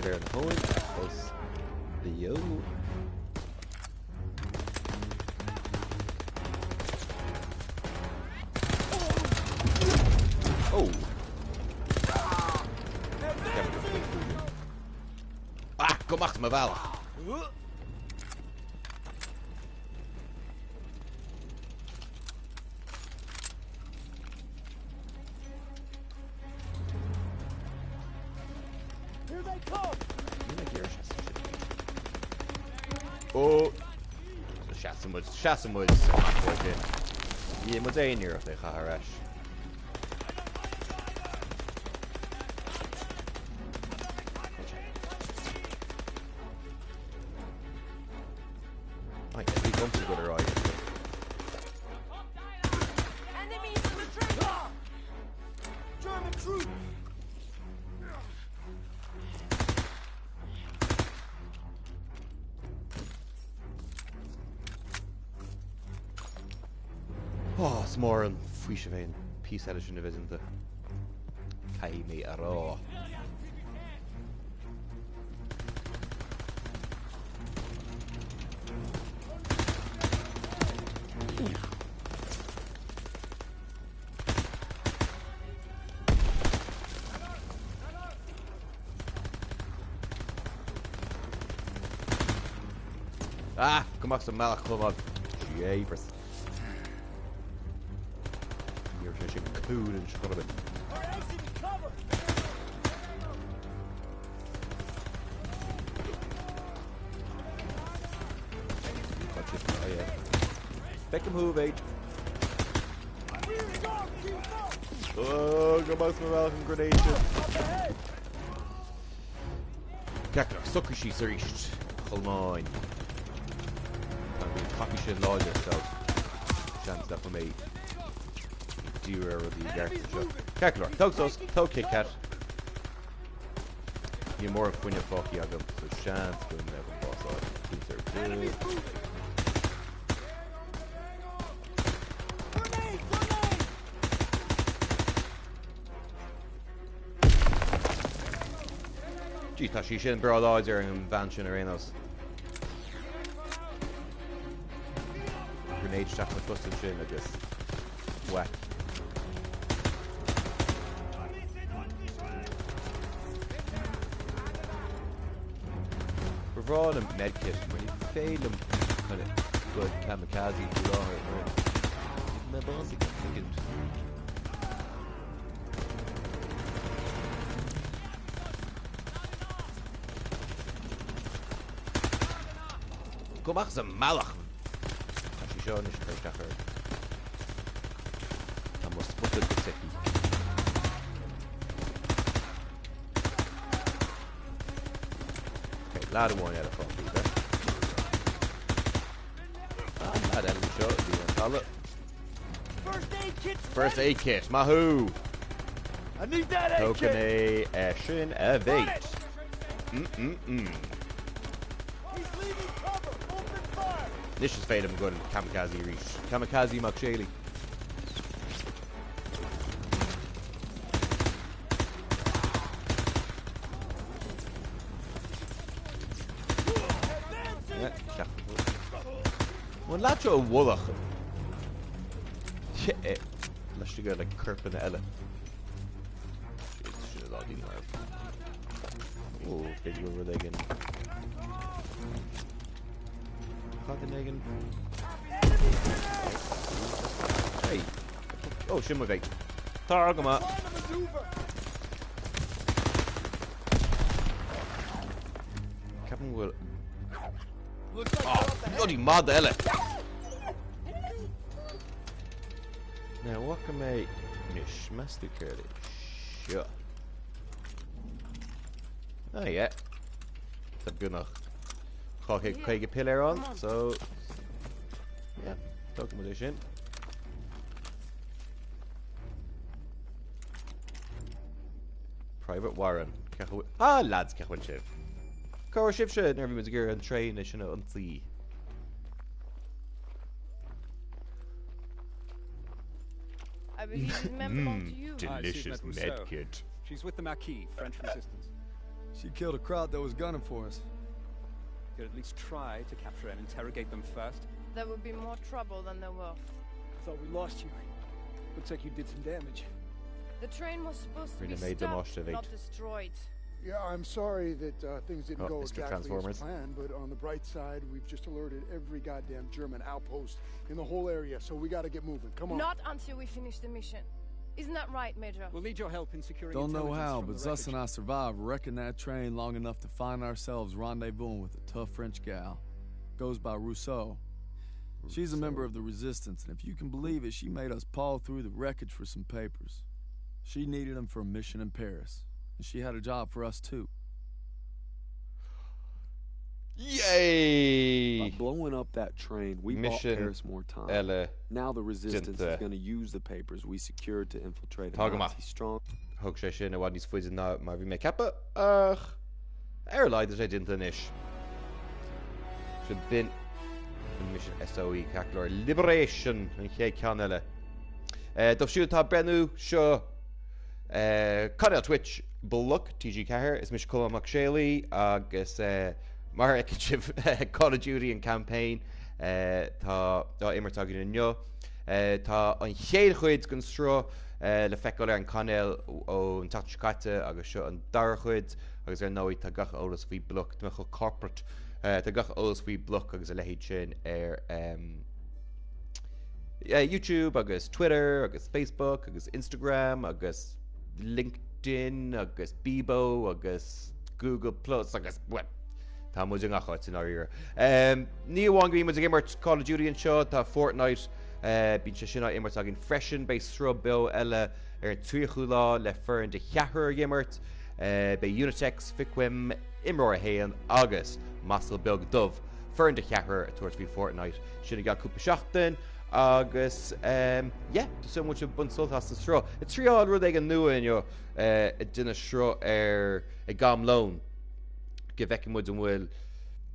There in the hole. Close the yo. Oh. Ah, kom achter me wel. Oh, Shasson was in. Yeah, moet één hier of they gaan rash. Oh yeah, he comes to go to right. Enemies in the train! German troops! Oh, smór an fuise bhéin pí eile sin bheitnta caiimí ará. Ah, kom maar zo'n melk gewoon. Jeepers. Hier is een cool en schoon. Back hem hoe weet. Oh, kom maar zo'n melk en grenade. Kijk nou, sokkushi zericht. Colmán. Copy shit lodger, so chance that for me. Duer with the guards and shit. Calculor, tog Kit Kat. You more when you fuck you go, so chance to never boss out. Gee, tá sí sin bradáid ar an bhain sin ar aonos. Grenade stack na custom sin agus whack. We're all in medkit, when you fail them kind of good kamikaze to law my boss again thinking. Go back to Malach. Actually, show this first after. I must put it to city. Okay, lad of one out of front, lad out of the shot. Do you want to call it? First aid kit, Mahoo! I need that aid Token kit! a Shin Evate. He's leaving cover! Open fire! This is fate I'm going to Kamikaze Reach. Kamikaze Chaill. Well, Lacho Wallach. Yeah, let's go like Kerp and Ella. Shit is all these live. Oh, big river they again. Copenhagen. Hey. Oh, Shimmergate. Targama. Captain will. Oh, bloody mad Ella. Now, what can I masticate it? Sure. Oh, yeah. That's good enough. Okay, can get pillar on, so. Yeah, talking with this in. Private Warren. Ah, lads, Cahwin Shiv. Car ship should never was gear and train, it should not unsee. I believe his men belong to you. Delicious medkit. She's with the Maquis, French resistance. She killed a crowd that was gunning for us. Could at least try to capture and interrogate them first. There would be more trouble than there were. I thought we lost you. Looks like you did some damage. The train was supposed to be Made them stopped, not destroyed. Yeah, I'm sorry that things didn't go Mr. exactly Transformers. as planned, but on the bright side, we've just alerted every goddamn German outpost in the whole area, so we gotta get moving. Come on. Not until we finish the mission. Isn't that right, Major? We'll need your help in securing Don't know intelligence how, from but the Zus and wreckage. I survived wrecking that train long enough to find ourselves rendezvousing with a tough French gal. Goes by Rousseau. She's a member of the Resistance, and if you can believe it, she made us paw through the wreckage for some papers. She needed them for a mission in Paris, and she had a job for us too. Yay! By blowing up that train, we bought Mission Paris more time. Ella. Now the Resistance Didn't, is going to use the papers we secured to infiltrate a Talk Nazi strong. Hug sé sin a bhhaid níos fuidir ná mar bhí mé cappa leid is é dinta inis. Sin bin mission SOE caclóir Liberation an ché cean eile. Dóibh siúd tá brenn seo Canal Twitch Bloc TG Cahir is mis Colmán Chaill agus mar Call of Duty and campaign tá imirt agin inneo. Tá an chéad chuid gon stró le feiceáil ar an canal ó an teacht caite agus seo an dar chuid agus ar nóid tá gach ólas faoi Bloc do chu corporate tá gach ólas faoi Bloc agus a lehéid sin ar YouTube agus Twitter agus Facebook agus Instagram agus LinkedIn agus Bebo agus Google Plus agus web. Tá muid an achaid in áíre. Ní bháin go muid imirt Call of Duty an seo tá Fortnite bín se sinna imirt agin freisin bei srub bil eile ar tríochú lá le fearn de cheathar imirt bei Unitex ficuim imróir a héan agus Masal Bilg Dubh fearn de cheathar a tuairt bhí Fortnite sinna ga cúpa seachtain agus yeah, so much of bun sultas the straw. It's three-odd rud ag an nua in yo it didn't straw a gam loan. Give Ekin Woods and Will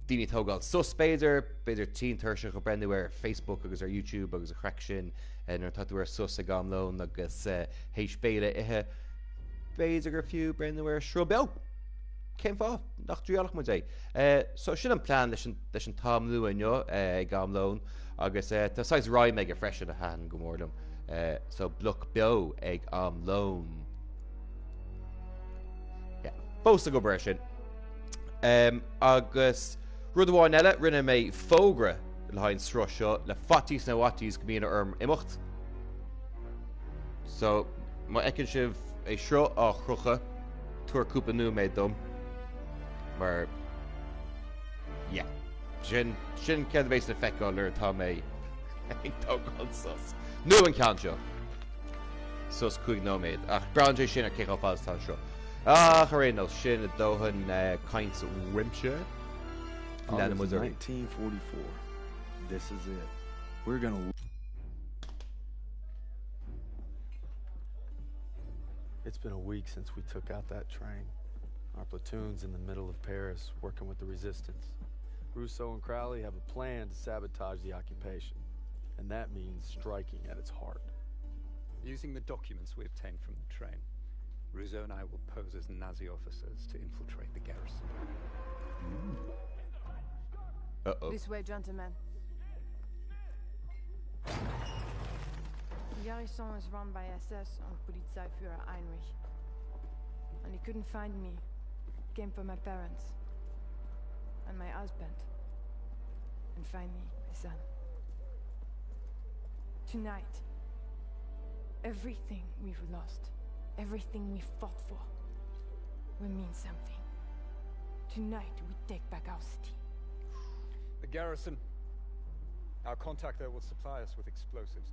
Dini Togal sus Bader teen Tertiary brand new Facebook agus our YouTube agus a correction and our tattoo sus a gam loan agus H beta ihe Bader a few brand new shrub out. céim fá nach dríolach mu é. So sin an plán leis an tám luúineo ag am lón agus tá sais rá méid a freisin a han go mórlam. So Bloc beo ag am lón. Bósta go bre sin. Agus rud amháin eile rinne mé fógra le hain sro seo le fatís na watís go mína imirt. So má ecinn sibh é seo á chrucha tuair cúpa nu méid dom. Mar sin cead bhééis na feicáil ar tá mé tógáil sos. Nu an cean seo. Sus chuig nóméid. Ach brandé sin ar céá fáil tá seo. Ré nó sin a dóhann caint rimse. August 1944. This is it. We're gonna... It's been a week since we took out that train. Our platoon's in the middle of Paris, working with the resistance. Rousseau and Crowley have a plan to sabotage the occupation, and that means striking at its heart. Using the documents we obtained from the train, Rousseau and I will pose as Nazi officers to infiltrate the garrison. This way, gentlemen. The garrison is run by SS and Polizeiführer Heinrich. And he couldn't find me. Came for my parents. And my husband. And finally, my son. Tonight, everything we've lost, everything we fought for, will mean something. Tonight, we take back our city. The garrison. Our contact there will supply us with explosives.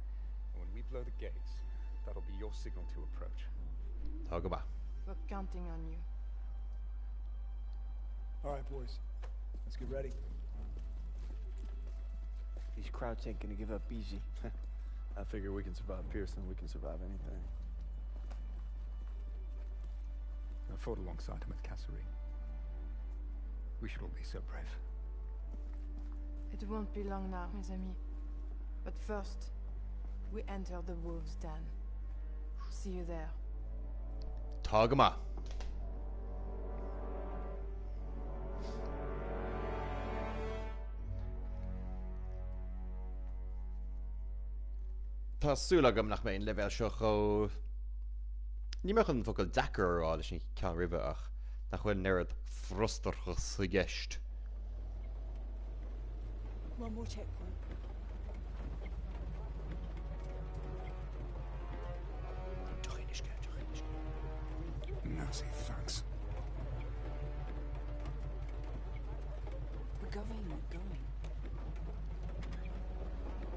And when we blow the gates, that'll be your signal to approach. Talk about. We're counting on you. All right, boys. Let's get ready. These Krauts ain't gonna give up easy. I figure we can survive Pearson, we can survive anything. I fought alongside him at Kasserine. We should all be so brave. It won't be long now, mes amis. But first, we enter the wolves' den. See you there. Tágama. Tásúla agam nach mé in level seo cho ní me chun focail dachar á leis ní cean ribh ach nach chuil neirad frostarchas sa gceist. One more checkpoint. Nazi thugs. We're going.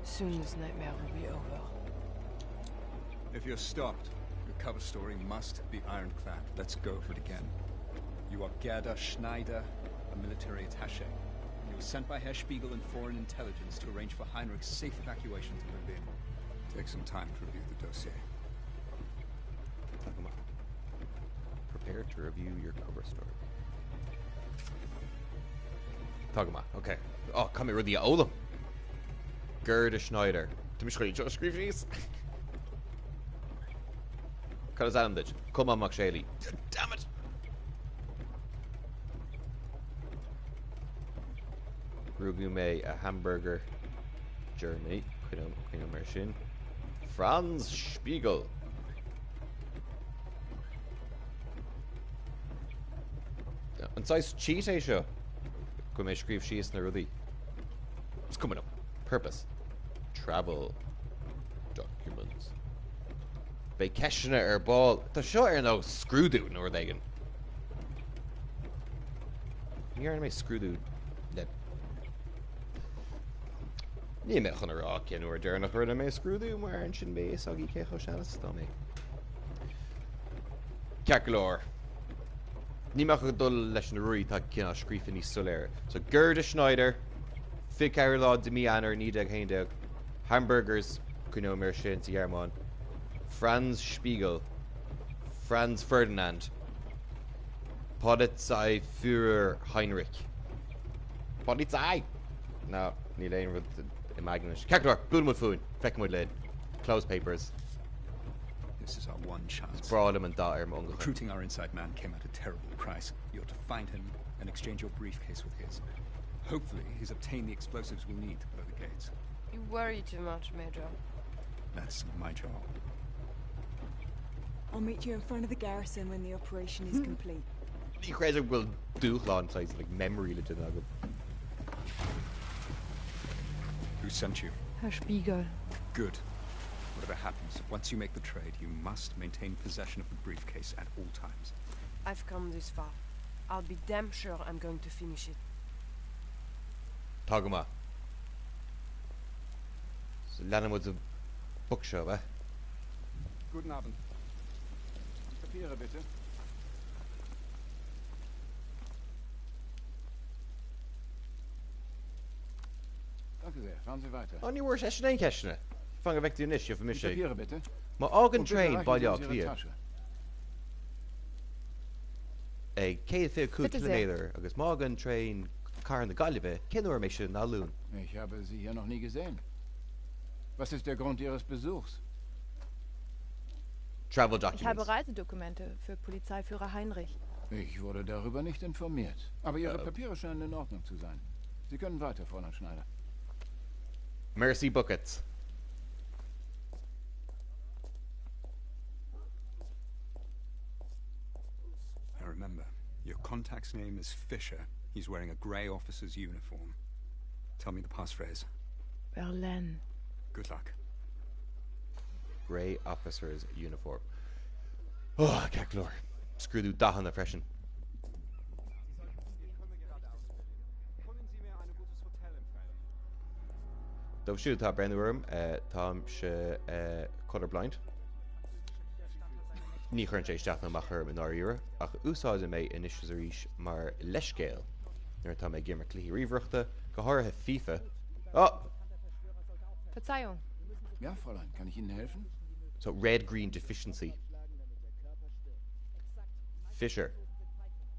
Soon this nightmare will be over. If you're stopped, your cover story must be ironclad. Let's go for it again. You are Gerda Schneider, a military attaché. You were sent by Herr Spiegel and Foreign Intelligence to arrange for Heinrich's safe evacuation to Berlin. Take some time to review the dossier. Prepare to review your cover story. Tágama, okay. Oh, come here with the Olam. Gerda Schneider. Ty mi sgwini Josh Grievous? Cad Adam did. Come on, chaill. Damn it! Rúgu me a hamburger journey. Queen Mersin. Franz Spiegel. An sais cheat é seo. Go mé scríomh síos na rudaí. It's coming up. Purpose. Travel. Documents. Vacation ar ball. Tá seo ar nó scrúdú nó daigen. Ní ar mé scrúdú le. Ní mé chun ará cin uair dear nach chuir mé scrúdú mar an sin bés agí cécho seanas tá mé. Ceaclór. Ní meach go dul leis na ruí tá cinna scrífa ní soléir. So Gerda Schneider, Fic ar lá de mí anar ní ag héindeag, hamburgers cúnó mar sin sa Germán, Franz Spiegel, Franz Ferdinand, Polizeiführer Heinrich. Polizei! No, ní léon rud imagine. Ceaclór, búil mu fún, feic mu leid. Close papers. This This is our one chance. Brawl and daughter, Mungo. Recruiting our inside man came at a terrible price. You ought to find him and exchange your briefcase with his. Hopefully, he's obtained the explosives we'll need to blow the gates. You worry too much, Major. That's not my job. I'll meet you in front of the garrison when the operation is complete. Die Kreiser will do launch like memory legend. Who sent you? Herr Spiegel. Good. Whatever happens, once you make the trade, you must maintain possession of the briefcase at all times. I've come this far. I'll be damn sure I'm going to finish it. Tagma. So Lennon was a bookshop, eh? Guten Abend. Papiere bitte. Danke sehr. Fahren Sie weiter. Only worse, I should question it. Fangen weg die Initiative für mich. Papiere bitte. Maar ook een Und bitte train reichen bij Sie jou uns Ihre clear. Tasche. Céad fé Bitte sehr. kilometer agus má an train car na galibeh, cinúir mé sin ná lún. Ich habe Sie hier noch nie gesehen. Was ist der Grund Ihres Besuchs? Travel Ich habe documents. Reisedokumente für Polizeiführer Heinrich. Ich wurde darüber nicht informiert. Aber Ihre Papiere scheinen in Ordnung zu sein. Sie können weiter, Fräulein Schneider. Mercy buckets. I remember. Your contact's name is Fisher. He's wearing a grey officer's uniform. Tell me the passphrase. Berlin. Good luck. Grey officer's uniform. Oh, Keklor. Screw du dahan na freshen. Dov siú tá brenúm tám se colorblind. Ní chun sé isteach na machar in áíire ach úsáide mé inis éis mar leiscéil. Nuair tá mé gimar clí riomhreachta go háirithe FIFA. Oh! Verzeihung. Ja, Fräulein, kann ich Ihnen helfen? So red-green deficiency. Fisher.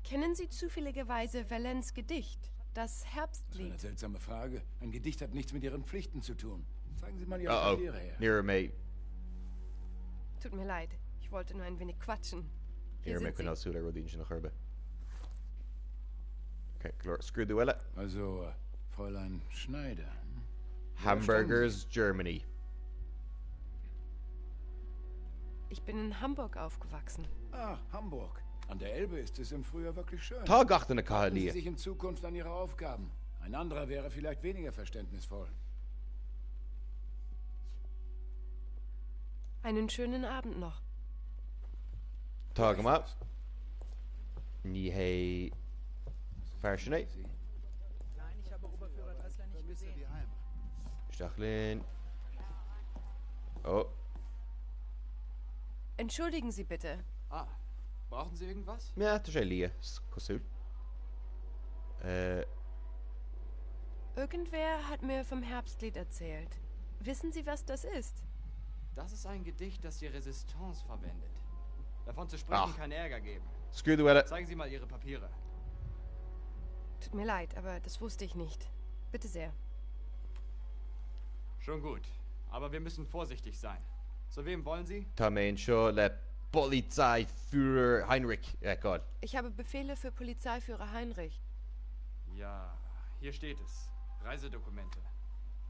Kennen Sie zufälligerweise Valens Gedicht? Das Das ist eine Herbstlied. seltsame Frage. Ein Gedicht hat nichts mit Ihren Pflichten zu tun. Zeigen Sie mal Ihre Uh-oh. Papiere her. Níor mé Tut mir leid. Ich wollte nur ein wenig quatschen. Hier níor mé sind chun sie. áúla rodín sin nach churbe. Okay, glór screw du eile. Also, Fräulein Schneider. Hamburgers, Germany. Ich bin in Hamburg aufgewachsen. Ah, Hamburg. An der Elbe ist es im Frühjahr wirklich schön. Tá gachta na Halten Sie cailí. sich in Zukunft an Ihre Aufgaben. Ein anderer wäre vielleicht weniger verständnisvoll. Einen schönen Abend noch. Tá go má. Ní hé fearsinné. Nein, ich habe Oberführer Dressler nicht gesehen. Stachlin. Oh, Entschuldigen Sie bitte. Ah, brauchen Sie irgendwas? ja, tá sé lia cosúil. Irgendwer hat mir vom Herbstlied erzählt. Wissen Sie, was das ist? Das ist ein Gedicht, das die Resistance verwendet. Davon zu sprechen Ach. kann Ärger geben. Screw du eile. Zeigen Sie mal Ihre Papiere. Tut mir leid, aber das wusste ich nicht. Bitte sehr. Schon gut. Aber wir müssen vorsichtig sein. Zu wem wollen Sie? Tá mé seo le Polizeiführer Heinrich. Ja, Gott. Ich habe Befehle für Polizeiführer Heinrich. Ja, hier steht es. Reisedokumente.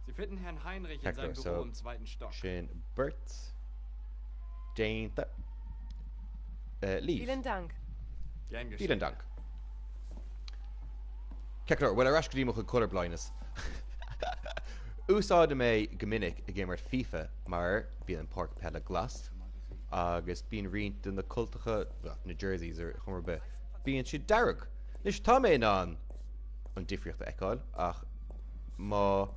Sie finden Herrn Heinrich in seinem Hector, Büro so im 2. Stock. sin Bert. Déanta. Leave. Vielen Dank. Gern geschehen. Vielen Dank. Keklar, well, arás go dtíach colorblindness. Úsáide mé gomininic a ggéimar FIFA mar bí an park pelle glas agus bíon riint in na cultacha na jerseys ar chumar be. Bíon si darug. Nis tá mé an difriocht eáil ach má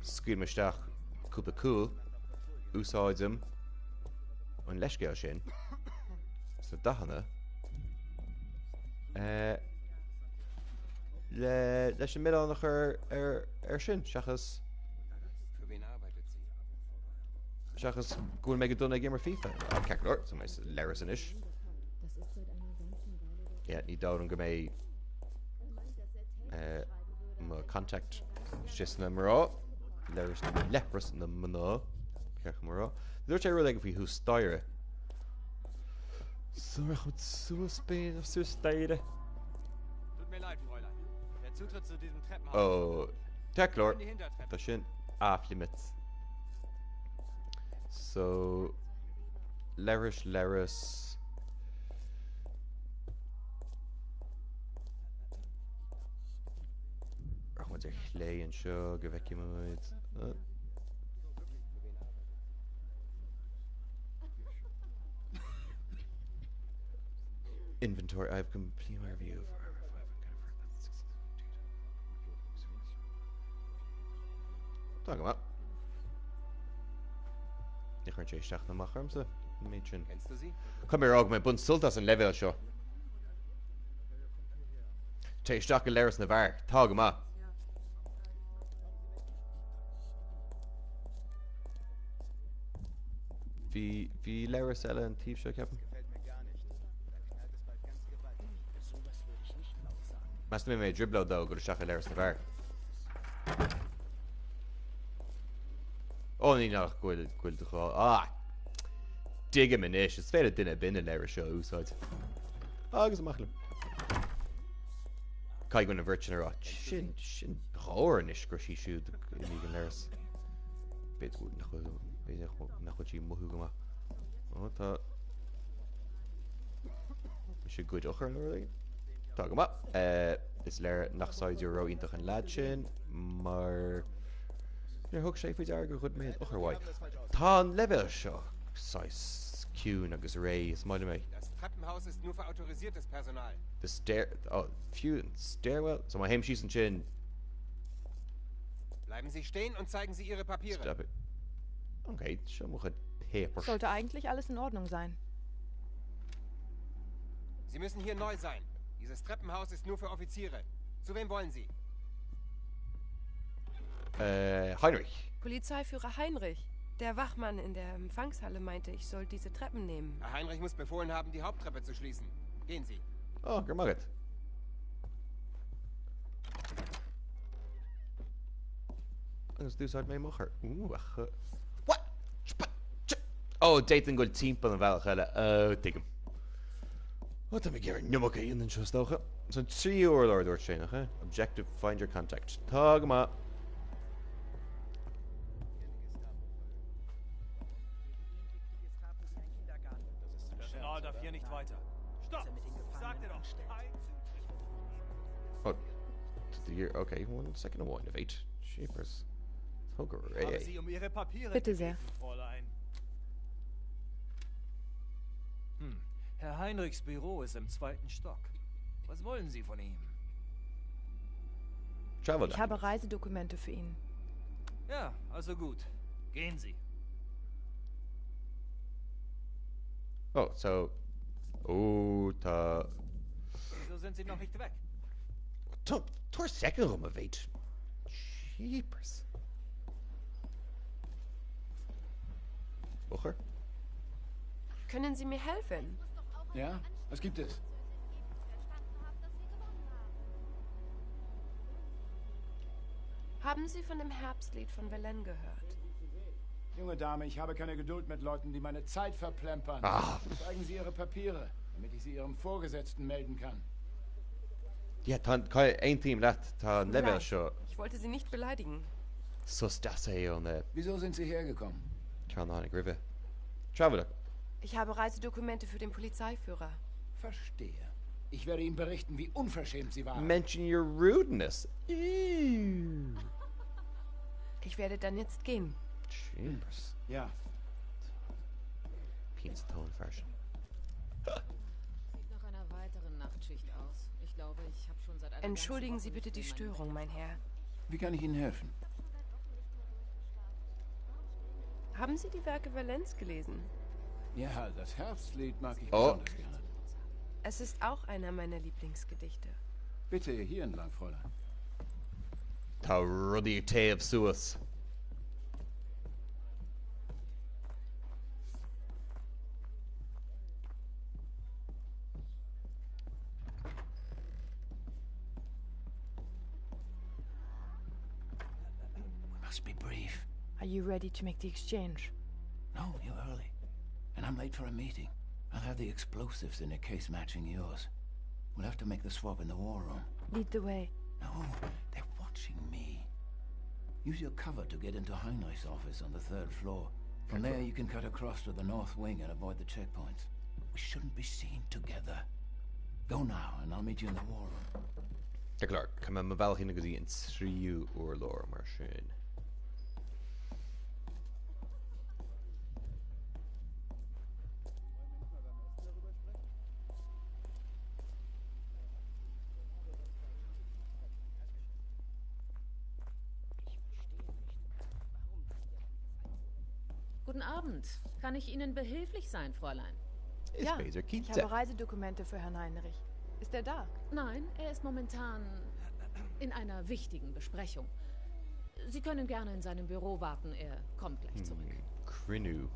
scrímeisteach cúpla cool úsáidem an leiscéil sin sa dachanna leis an midánach ar sin seachas Für wen arbeitet sie? seachas gúil mé go donna gimar FIFA ceir sa meis leras in is. Ní dá an go mé má contact sis na marrá leras na lepras na mná ceach marrá. Dúirt sé ruúla go bhí hústáire. Sorry, chud suasbéad of suastáire. Tut mir leid, Fräulein. Der Zutritt zu diesem Treppenhaus... Oh, Techlor. Tá sin off-limit. So... Leris... Ach, wat er chlé an seo, go bheici muid. Inventory, I have complete my review of Talk about. Ich kann nicht echt noch machen, so Mädchen. Kennst du sie? Komm hier auch mein Bund Sultas ein Level schon. Tei starke Lehrers na Var. Tag mal. Wie Lehrers alle ein Tiefschlag haben? Must be my dribble though, go to Shaka Leris na Var. Oh, ní nach gwyl to call. Ah, dig him in ish. It's fair dinner bin a Leris show outside. Ah, gus machlum. Kai gwn a virgin or shin horror in ish grushy shoot illegal Leris. Bit good nach what you muhu gama. Oh, ta. Should good ocher lordy. Tá go is leir nachsáid euro intach an lad sin, mar thug sé faoid ar go chud méid ochharhaid. Tá an level seo sais cún agus ré is maidide mé. Das Treppenhaus ist nur für autorisiertes Personal. The stairwell, so my heim schießen sin. Bleiben Sie stehen und zeigen Sie Ihre Papiere. Stop it. Okay, schon mal Paper. Sollte eigentlich alles in Ordnung sein. Sie müssen hier neu sein. Dieses Treppenhaus ist nur für Offiziere. Zu wem wollen Sie? Heinrich. Polizeiführer Heinrich. Der Wachmann in der Empfangshalle meinte, ich soll diese Treppen nehmen. Herr Heinrich muss befohlen haben, die Haupttreppe zu schließen. Gehen Sie. Oh, go mag it. Let's do side my mocher. Ooh, what? Oh, dating good team on the Valhalla. Take him. Wat heb ik hier? Nummer in den Schuss nog. Zo'n 3 uur door het zijn nog, hè? Objective, find your contact. Tag maar. Personal darf hier nicht weiter. Stopp! Sagte doch. Oh, hier. Okay, 1 second of innovate. Shapers. Haben Sie Ihre Papiere Bitte sehr. Fräulein. Herr Heinrichs Büro ist im 2. Stock. Was wollen Sie von ihm? Ich habe Reisedokumente für ihn. Ja, also gut. Gehen Sie. Oh, so... Oh, ta... Wieso sind Sie noch nicht weg? Tor second rum of 8. Jeepers. Wocher? Können Sie mir helfen? Ja, was gibt es? Haben Sie von dem Herbstlied von Verlaine gehört? Junge Dame, ich habe keine Geduld mit Leuten, die meine Zeit verplempern. Ah. Zeigen Sie Ihre Papiere, damit ich sie Ihrem Vorgesetzten melden kann. Ja, ein Team left, ta Level show. Ich wollte Sie nicht beleidigen. Sus das on the... Wieso sind Sie hergekommen? Carolina River. Traveler. Ich habe Reisedokumente für den Polizeiführer. Verstehe. Ich werde ihm berichten, wie unverschämt Sie waren. Mention your rudeness. Ew. Ich werde dann jetzt gehen. Jeepers. Ja. Penis tone fashion. Sieht nach einer weiteren Nachtschicht aus. Ich glaube, ich habe schon seit einer Entschuldigen ganzen Sie Woche bitte die nicht mehr Störung, mein Herr. Wie kann ich Ihnen helfen? Haben Sie die Werke Verlaines gelesen? Ja, das Herbstlied mag ich besonders gerne. Es ist auch einer meiner Lieblingsgedichte. Bitte hier entlang, Fräulein. Ta ruddy tay of suas. We must be brief. Are you ready to make the exchange? No, you're early. And I'm late for a meeting. I'll have the explosives in a case matching yours. We'll have to make the swap in the war room. Lead the way. No, they're watching me. Use your cover to get into Heinrich's office on the 3rd floor. From there, you can cut across to the north wing and avoid the checkpoints. We shouldn't be seen together. Go now, and I'll meet you in the war room. Ja, klar. Kan men wel gaan gezien in 3 uur lore, maar schön. Guten Abend. Kann ich Ihnen behilflich sein, Fräulein? Ja, ich habe Reisedokumente für Herrn Heinrich. Ist er da? Nein, er ist momentan in einer wichtigen Besprechung. Sie können gerne in seinem Büro warten, er kommt gleich zurück. Krinu.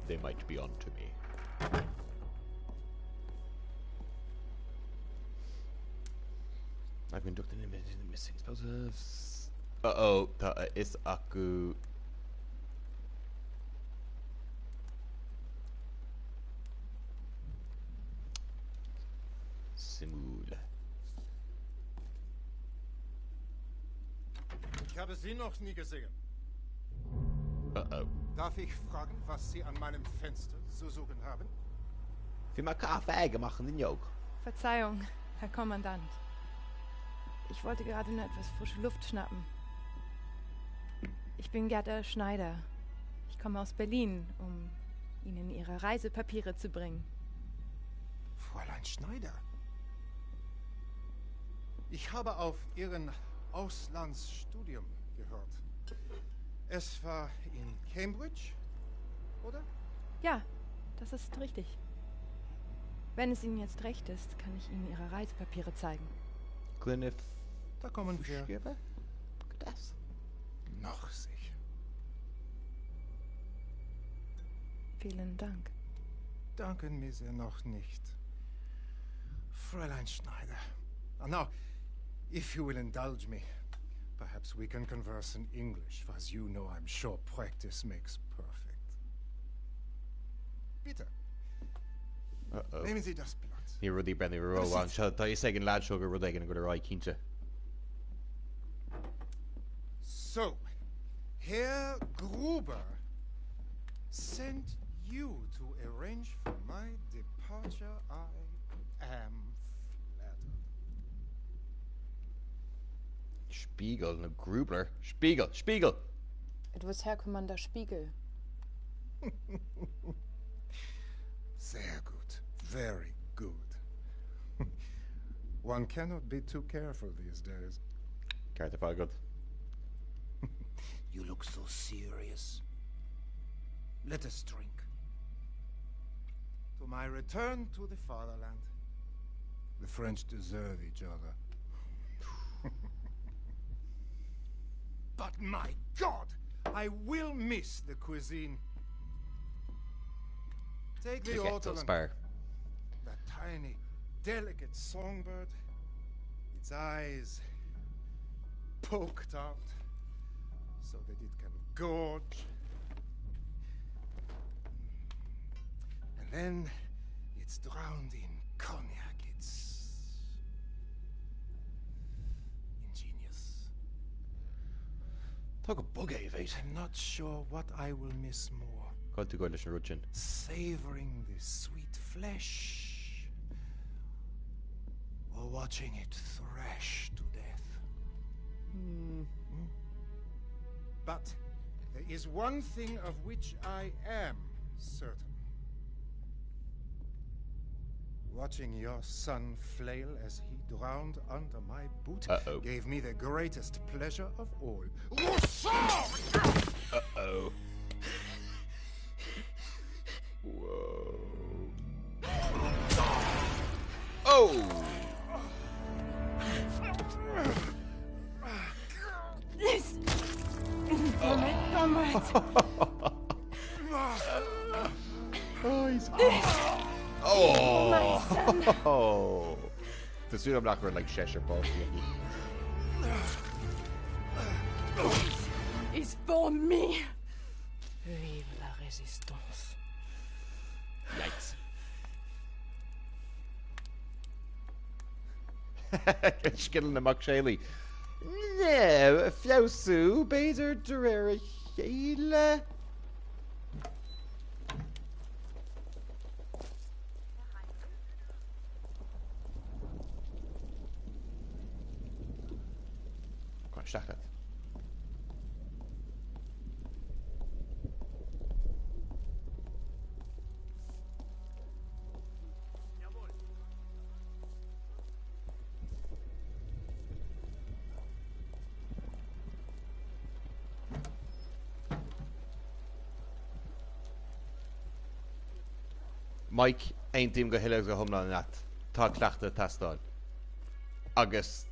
They might be on to me. I've been inducted in the missing spouses. Uh-oh, that is Aku. Simul. Ich habe Sie noch nie gesehen. Uh-oh. Darf ich fragen, was Sie an meinem Fenster zu suchen haben? Wie man Kaffee gemacht in Jog. Verzeihung, Herr Kommandant. Ich wollte gerade nur etwas frische Luft schnappen. Ich bin Gerda Schneider. Ich komme aus Berlin, um Ihnen Ihre Reisepapiere zu bringen. Fräulein Schneider? Ich habe auf Ihren Auslandsstudium gehört. Es war in Cambridge, oder? Ja, das ist richtig. Wenn es Ihnen jetzt recht ist, kann ich Ihnen Ihre Reisepapiere zeigen. Glynnith. Da kommen wir. Das. Noch sicher. Vielen Dank. Danken mir sehr noch nicht. Fräulein Schneider. Now, if you will indulge me, perhaps we can converse in English, as you know I'm sure practice makes perfect. Bitte. Uh-oh. Nehmen Sie das Blatt. Ní rudí brenn roháin se tá is ag an lád seogur rud ag an go rá cínte. So, Herr Gruber sent you to arrange for my departure. I am flattered. Spiegel, no Grubler. Spiegel! It was Herr Commander Spiegel. Sehr gut. Very good. One cannot be too careful these days. Carta fáil good. You look so serious. Let us drink. To my return to the fatherland. The French deserve each other. But my God, I will miss the cuisine. Take the ortolan. That tiny, delicate songbird. Its eyes poked out so that it can gorge. And then it's drowned in cognac. It's ingenious. Tá go bug é bhét. I'm not sure what I will miss more. Gáil tú gáil leis an rutin. Savoring the sweet flesh, or watching it thrash to death. But there is one thing of which I am certain. Watching your son flail as he drowned under my boot gave me the greatest pleasure of all. Uh-oh. Whoa. Oh! This... Comrades. Oh, he's... Oh! My son. Oh! The suit I'm not going like Cheshire Ball. is for me. Vive la résistance. Yikes. Skillen amach chaill. Ne, fiosú, béidir de réir chéile. Go seachad. Mike, ein tíim go hiileag go thomlá net. Tá cleachta tastáil. Agus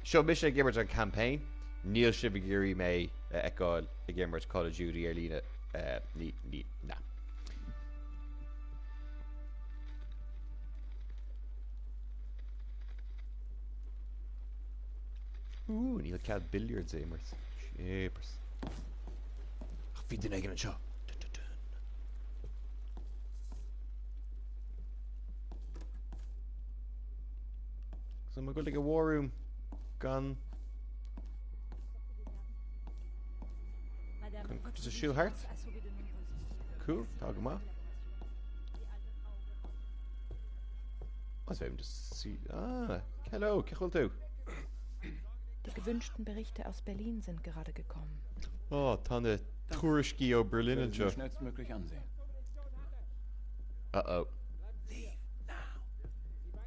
seo mis sé gimmert an campaign, níl si gurí mé eáil a gimmert Call of Duty ar lína na. Níl cad billiards émert. Shapers. Bhí den aigen an seo. So I'm going to go war room. Gun. Just a shoe heart. Cool. Talk about. Was wir just see. Ah, hello. Kechel too. Die gewünschten Berichte aus Berlin sind gerade gekommen. Oh, Tanne Tourski o Berlin and Joe. Schnellstmöglich ansehen. Uh-oh.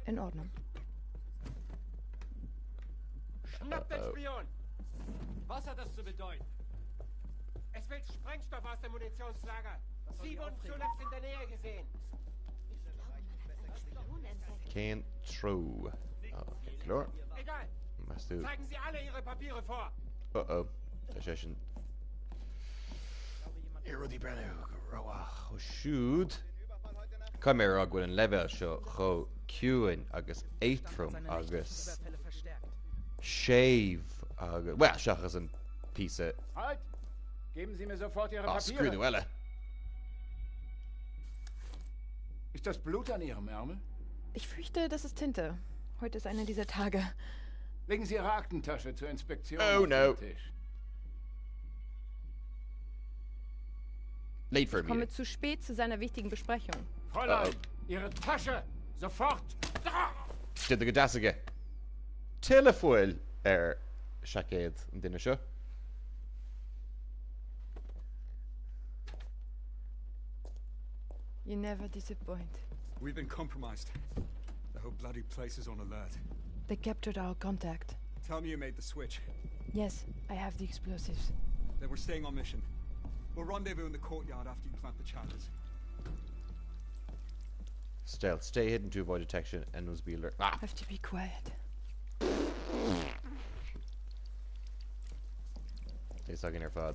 In Ordnung. Schnappt den Spion! Was hat das zu bedeuten? Es fällt Sprengstoff aus dem Munitionslager. Sie wurden zuletzt in der Nähe gesehen. Can't throw. Okay, klar. Egal. Zeigen Sie alle Ihre Papiere vor. Uh-oh. Session. Erodi Brennu. Roach. Shoot. Come here, Agwin, and level show. Ho. Queuing. Agus 8 from Agus. Shave. Well, Schach is a piece of. Halt! Geben Sie mir sofort Ihre Papiere. Screw the Welle. Ist das Blut an Ihrem Ärmel? Ich fürchte, das ist Tinte. Heute ist einer dieser Tage. Legen Sie Ihre Aktentasche zur Inspektion auf den Tisch. Late for a Ich komme zu spät zu seiner wichtigen Besprechung. Fräulein, Ihre Tasche! Sofort! Did the Gadasige. Telefoil Shaked and dinner show. You never disappoint. We've been compromised. The whole bloody place is on alert. They captured our contact. Tell me you made the switch. Yes, I have the explosives. Then we're staying on mission. We'll rendezvous in the courtyard after you plant the charges. Stealth. Stay hidden to avoid detection and must be alert. Ah! Have to be quiet. Stay stuck in your fad.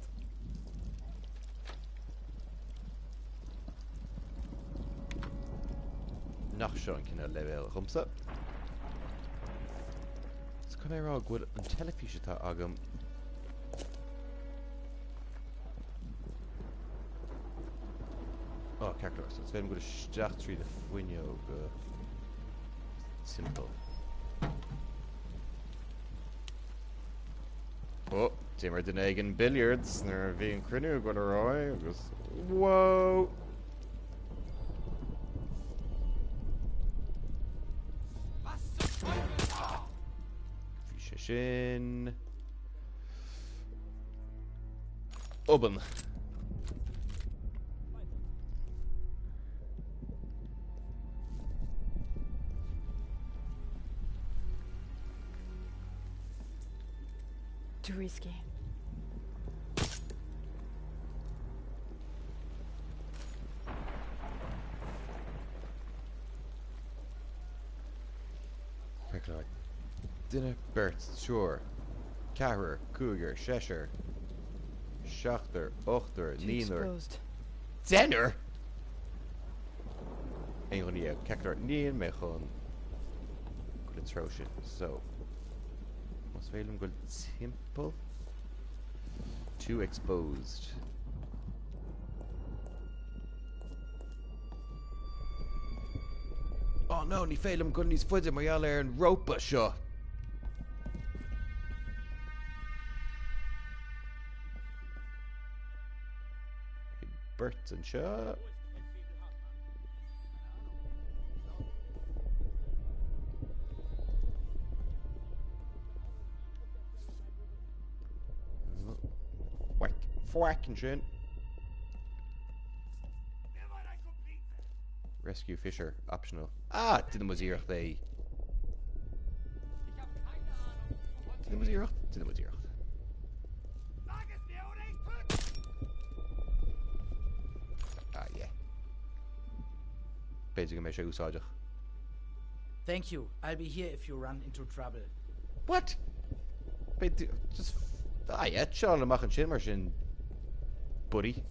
Nach schon kinna level rumsa. It's come here good on television ta agam. Oh, character. So it's very good start through the window. Simple. Oh, Timmer Denegan billiards. They're being crinu got a roy. Whoa. Fishin. Open. Too risky. Like Dinner, Bert, Shore, Carrer, Cougar, Cheshire, Schachter, Ochter, Neener. Dinner? En gewoon die kijkt er niet in, maar gewoon good atrocious. So, was veel goed simpel. Too exposed. Oh no, ní féil am gun níos fuide mar eall ar an ropa seo. Bert and seo. Whack and shit. Rescue Fisher, optional. Ah, didn't was hier they. Didn't was hier. Didn't was hier. Ah, yeah. Basically, my show sergeant. Thank you. I'll be here if you run into trouble. What? But just yeah, Sean and machen shit, Martin, buddy.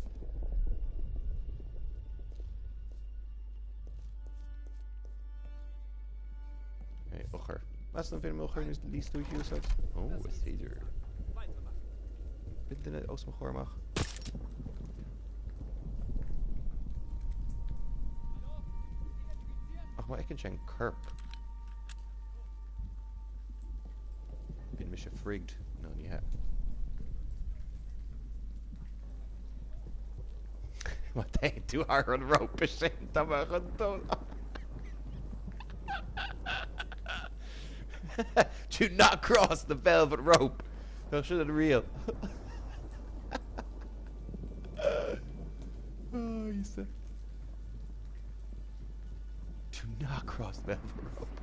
Hey, ocher. Laat dan weer mogen is least toe hier zo. Oh, is féidir. Bitte net aus mijn mag. Ach, maar ik kan zijn kurp. Bin mich gefrigged. No, niet hè. Wat hij doet haar een rope zijn, dat we gaan doen. Do not cross the velvet rope. Dat is real. Oh, you said. Do not cross the velvet rope.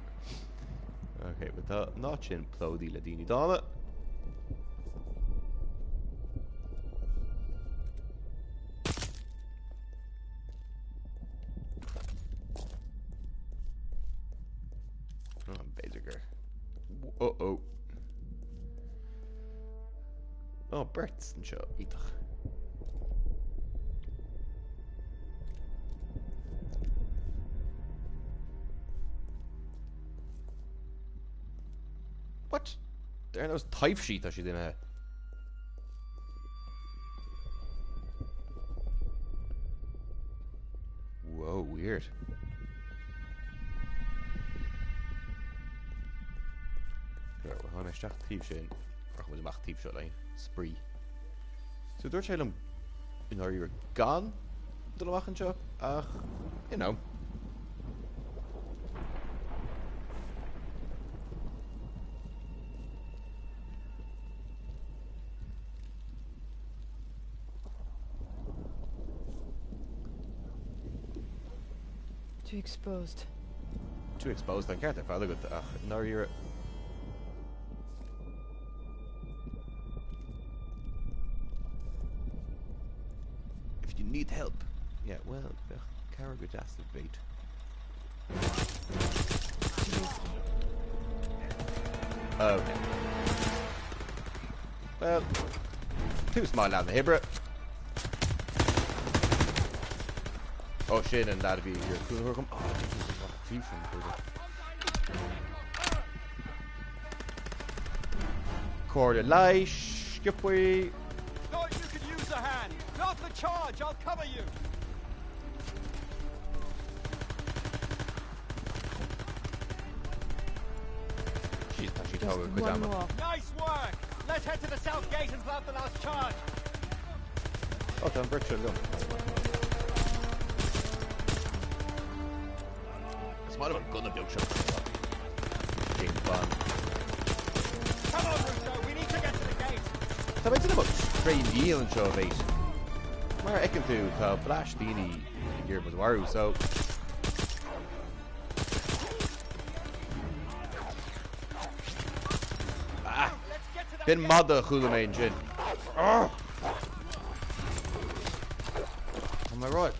Okay, with that notch in plow die ladini dame. Oh, Baziger. Uh-oh. Oh, Bert's and show either. What? There are those type sheet that she didn't have. Whoa, weird. Ja, we gaan echt actief zijn. Ach, we zijn actief zo alleen. Spree. So door chaill in haar hier gaan. Dat we maken zo. Ach, you know. Too exposed. Too exposed, dan krijgt hij verder goed. Ach, nou hier. If you need help, yeah, well, cargo acid bait. Okay. Well, too small down the hibber. Oh shit, and that'd be your cool come. Oh, this is a thief from Quarter light, skip way. Thought you could use a hand. Not the charge, I'll cover you. She's touchy tower, Nice work. Let's head to the south gate and plant the last charge. Oh, then Brick should go. Might have gone a big shot. James Bond. Come on, Russo, we need to get to the gate. Tá bem tudo about train deal and show bait. Mar I can do tá flash dini here was waru so. Ah. Bin mother chula main gin. Oh. Am I right?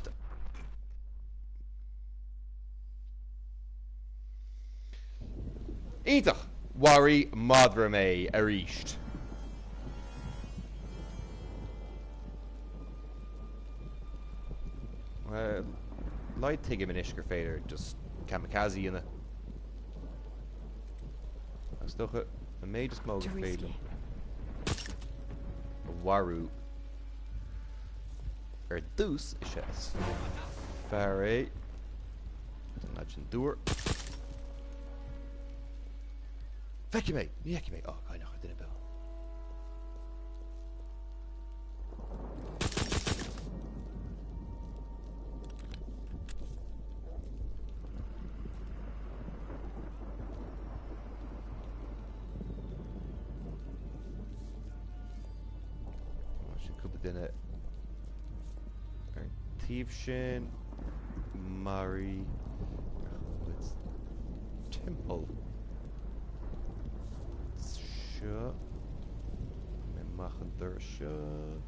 Either worry madra me arisht. Well, light take him in Ishker Fader, just kamikaze in it. I still I may just smoke fader. Waru. Dús is Ferry. Imagine door. Vekje mee. Vekje mee. Oh, ga je nog uit in de bel. Als je kunt in het Tiefshin Mari Temple. Sure. We machen er sure.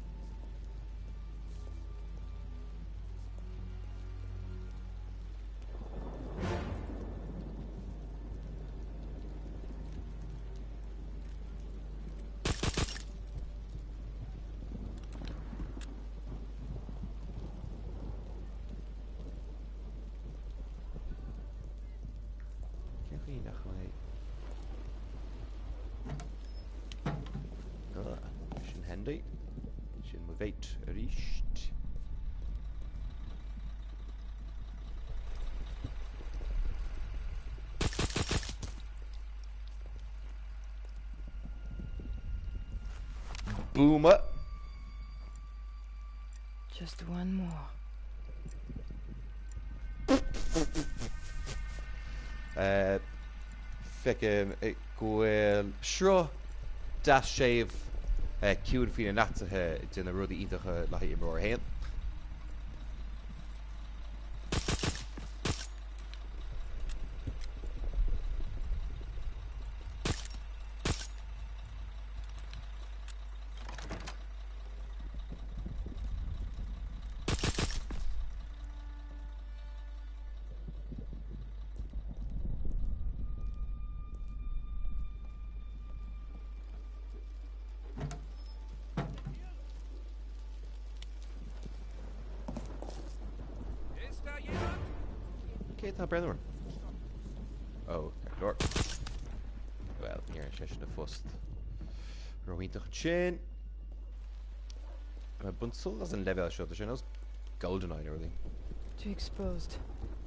Handy. Sin me veit richt. Boomer. Just one more. Fecke goel shro dash shave cúd fi nathe duna rudi ítacha le i mór hen. Tá brother. Oh, door. Wel, hier is de fost. Rohintach chin. Bunsul as een level shot. Dus je golden eye really. Too exposed.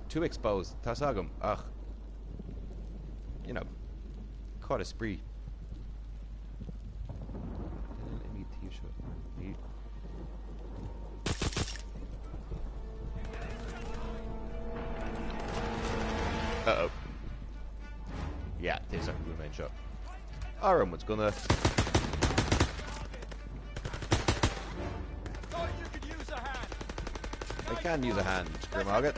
Too exposed. Tasagum. Ach. You know. Caught a spree. Uh-oh. Yeah, this is a good main shot. Aaron was gonna... I can use a hand, Grimmarget.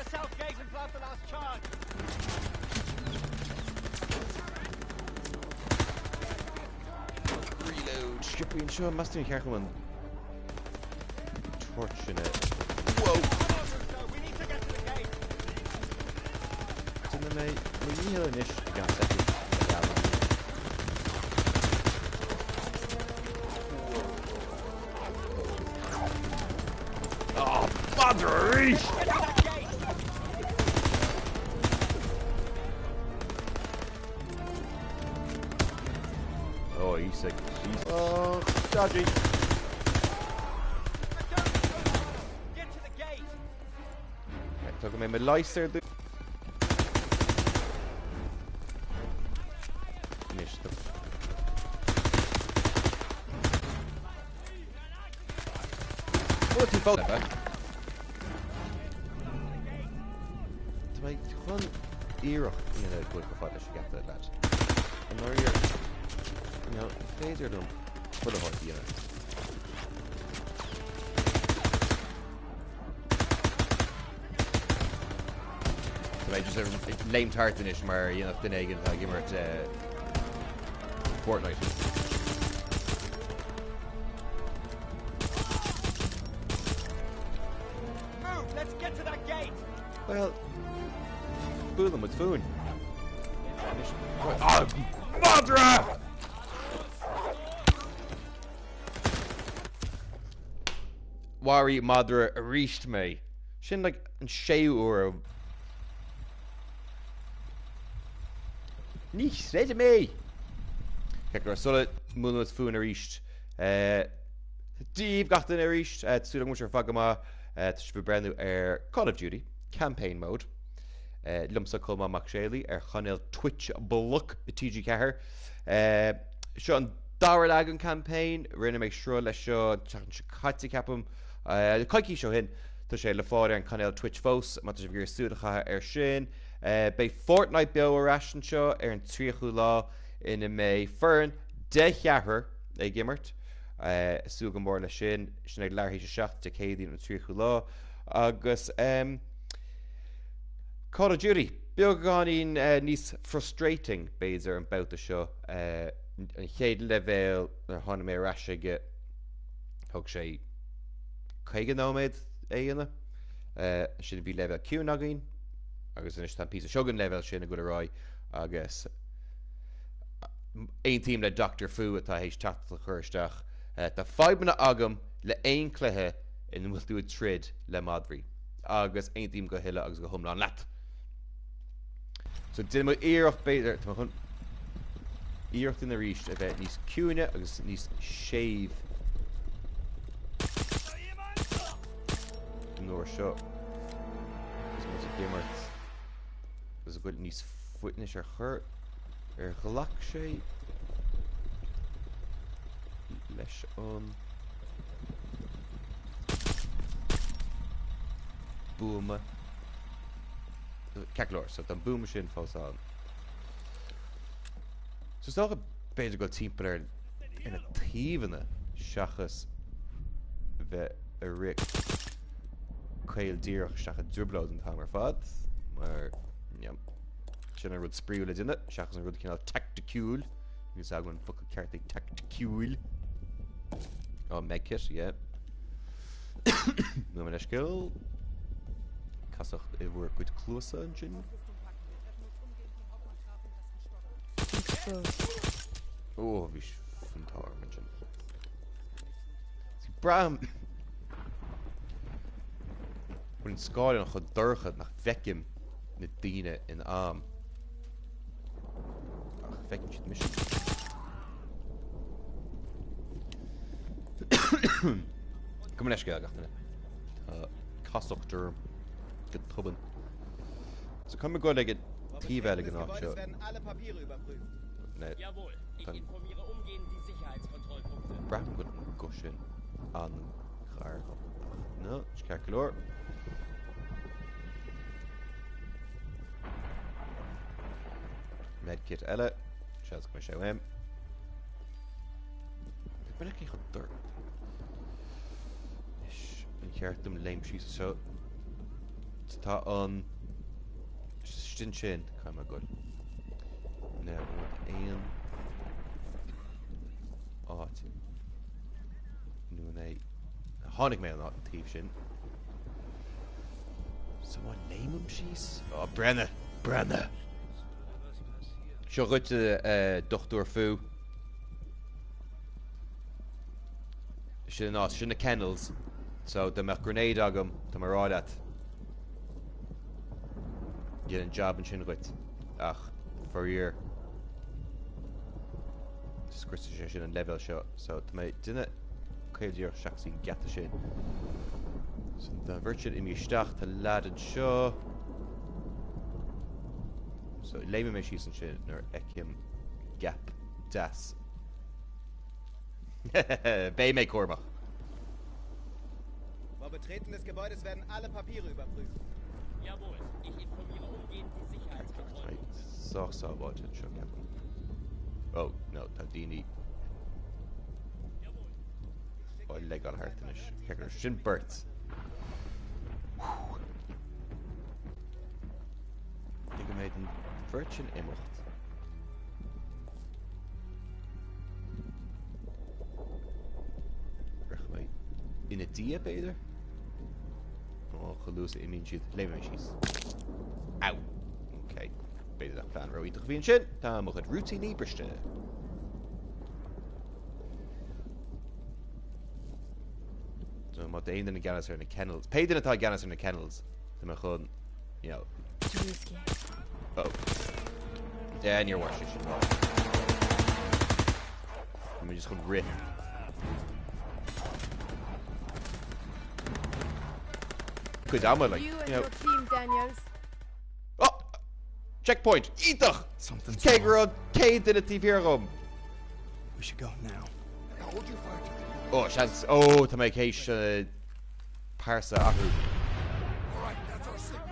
Reload. Skippy and Sean must be careful when torching it. Whoa! Mate, we need an issue against that. Oh, mother! Oh, he's sick. Oh, dodgy. Get to the gate. Okay, took him in my lice there, dude. What you vote back? To make one ear in a quick before she got that lad. And now you're, you know, féidir them for the horse, you know. So I just a lame tart in it, maar you know, teacht and imirt Fortnite. Let's get to that gate. Well, fool them with food. Oh, Madra! Worry, Madra reached me. Shin like anseo or Nish, read me. Kijk, er zullen moeten met food reached. Díobh gachtain éis súla mu ar fagama bhí brandú ar Call of Duty campaign mode lumsa chomá mac séalaí ar chaill Twitch Bloc i TG4 seo an dáir agan campaign rinne méid srú leis seo chatte capam caiicí seo hin tá sé le fáir an chaill Twitch fós má tá sé bhír súlacha ar sin bei Fortnite beo ar an seo ar an tríochú lá ina mé fearn de cheathair ag imirt sú go mór le sin sin ag leirhí seach de céadaí an tríochú lá agus Call of Duty beag gáín níos frustrating béidir an bouta seo an chéad levéil ar tháina mé raisiige thug sé chuige nóméid éana sin bhí level cún agin agus in tá pí segan level sin a go rá agus ein tíim le Dr. Fu atá hééis tata chuirteach tá febanna agam le aon cluthe in bhfuil tú trid le madrií agus ein tíim go hiile agus go thumláán leat so du íirecht beidir chun íirecht in a ríist a bheith níos cúne agus níos séimh nóir seo gus mu gimmert gus a go níos fuitnis ar chur ar ghlach sé leis an búma ceglóir so an búma sin fásáil so sta beidir go timppla ina tíhanna seachas bheith a ric chaill díoch seach a dribblóid an tam ar fad mar sin a rud spríú le duine seachas an rud cinál tacticúil gus agann fu ceirtaigh tacticúil á megkit nu man skill casach I bhfuair cuid clúsa an sin ó bhí fantáir man sin bram bhain scáil an chud dorchad nach bheiceim na daine in am ach bheiceim siad mis Kom leis go gachtainna Casachtar go tuban so cum go le tíhheile an áit seo bra go sin an chair no ceirlóir medkit eile se go sé weim buna chu dur an ceartm léim sí seo tá an sin sin chuim a go ne éon áit nu é tháinig mé an tíobh sin so bhain léimim síos á brenne seo ruite dochtúir fú sin ná sin na kennels so de me grenade agam tá mar rádat gin an job an sin ruit ach for year script sin an level seo so tá mé duine céidir seachsaí gata sin so tá virtual imisteach tá ladan seo so léime mé síos an sin nar ecim gap das Bei mé Korbach. Vor Betreten des Gebäudes werden alle Papiere überprüft. Jawohl, ich informiere umgehend die Sicherheitskontrollen. So about it, sure. Oh, no, Tadini. Oh, leg on her finish. Kicker, shin birds. I think I made an virgin imacht. In a dia beter? Oh, geloose in mijn shit. Leef mijn shit. Auw. Oké. Beter dat plan. Row toch weer shit. Dan mag het routine niet bestellen. So, maar de ene gaan in de kennels. Peter het al gaan in de kennels. Dan mag gewoon, you know. Oh. Yeah, and your wash should not. Let me just go rip. Good damn it, like, You and you know. your team, Daniels. Oh! Checkpoint! Either! Something's Kegrod, Kate in the TV room. We should go now. Hold your fire. Oh, chance. Oh, to make H. Parsa Ahu. Alright, that's our signal.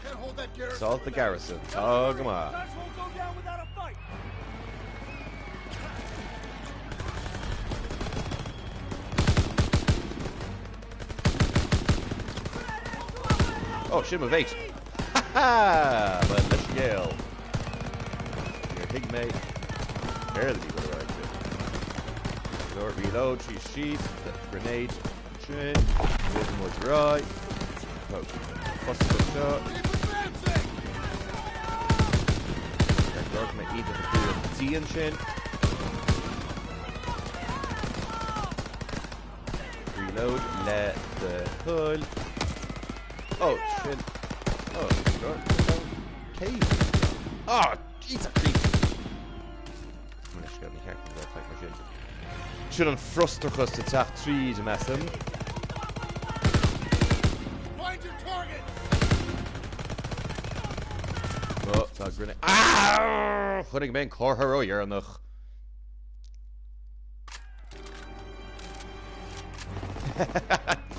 Can't hold that garrison. Assault the garrison. Oh, come on. Guys won't go down without a fight. Oh, shit, move 8. Ha ha! But let's yell. Your big mate. Barely be what I do. Lord, reload, sheet, grenade, chin, rhythm was right. Oh, possible shot. Lord, may eat the food of the and chin. Reload, let the pull. Oh, shit. Oh, Lord, cave. Oh, Jesus Christ. I'm just going to be careful about my shit. Should on frustrachus to teacht 3 to mess him. Find your target. Oh, it's a grenade. Ah! Chunnig ben chlorharo yarnach.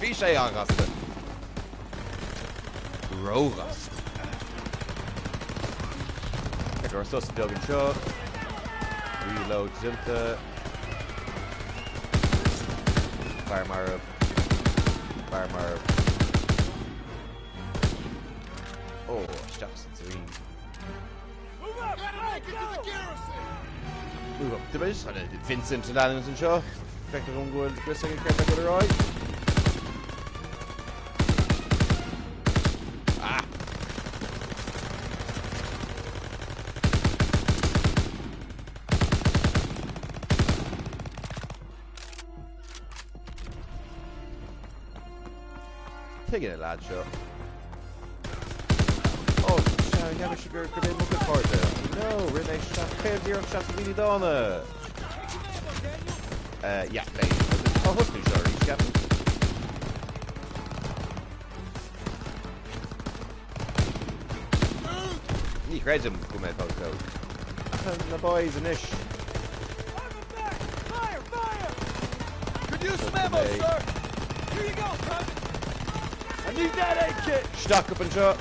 Fi sé angasta. Rogas. We're supposed to build a shot. Reload Zinta. Fire Marab. Fire Marab. Oh, Jackson Serene. Move up! Gotta make it to the garrison. Move up. Did I just Vincent and Adams and Shaw? Back to home goal. Chris, I can get back to the right. Ah! Taking it, lad, shot. Oh, Sharon, never should go good in the part there. No, Renee shot 5-0 shot to Vinny Donna. Yeah, baby. Oh, husband, sorry, Captain. Ní credim go mé fágtó. The boys in ish. Fire! Fire! Could use some ammo, sir! Here you go, Private! I need that aid kit! Stock up and shot.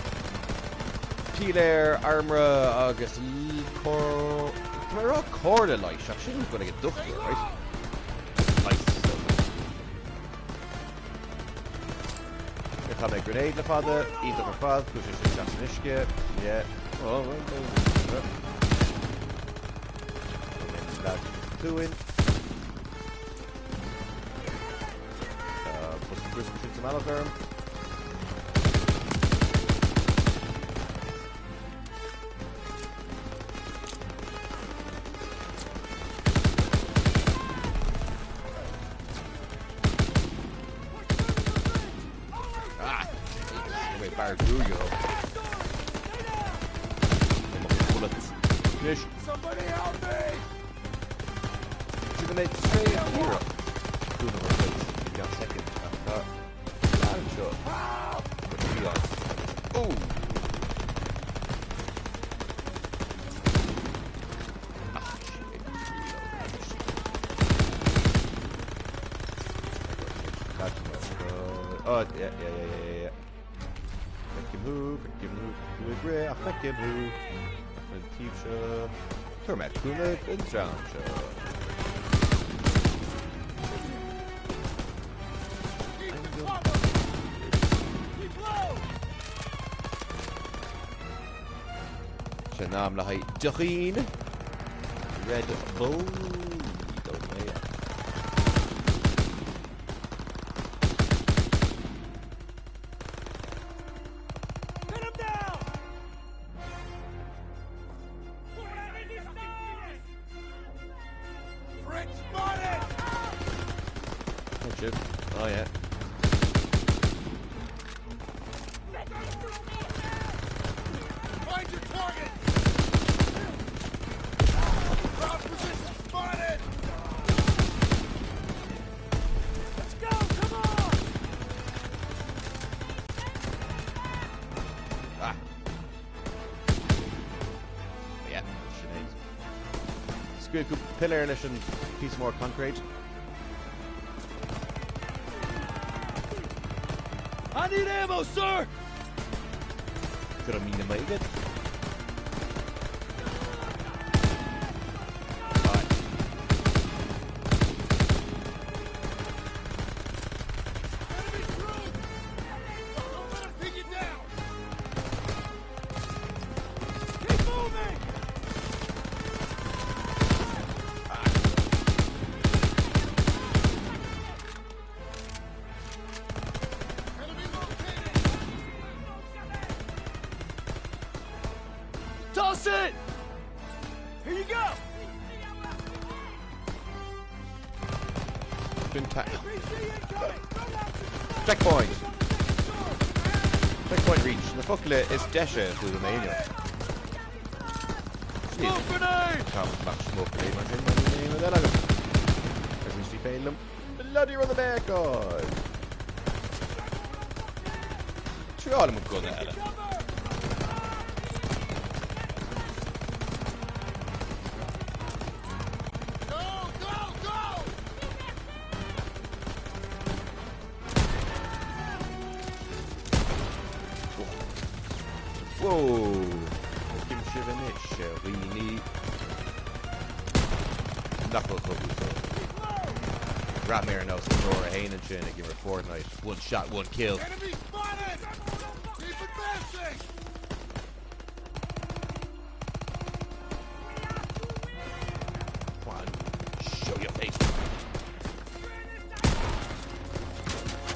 Pilar, Armra, August, Cor. They're all Corda like shot. She's gonna get ducked here, right? Nice. They have a grenade the father, eat up a father, push it to Jasnishke. Yeah. Oh, well, that's 2 in. Put some Christmas shoot some Malagarm. Ah! Wait, fire through you. Finish. Somebody help me! Should have made straight here. Doing the right. You got second. I'm sure. Oh! Ah, shit. Oh, yeah. Make him move. Do it great. Make him move. Teacher, Kermac Kuna, and Drown Shanam Lahai Jachin, Red Bull. Oh yeah. Find your target. Ground position spotted. Squid go pillar leis an piece more concrete. I need ammo, sir! Could have mean made it. Toss it! Here you go! Checkpoint! Checkpoint reached. Na fuckle is deise through the mania. Smoke grenade! Smoke grenade, man. As we see fail them. Bloody run the back on! Sure, all of them gun at it. Whoa! Give him shit in this shit. We need knuckle cookies. Ratmere knows some Nora Hain and shit. Give her a Fortnite. One shot, one kill. Enemy spotted! Keep advancing! Come on, show your face.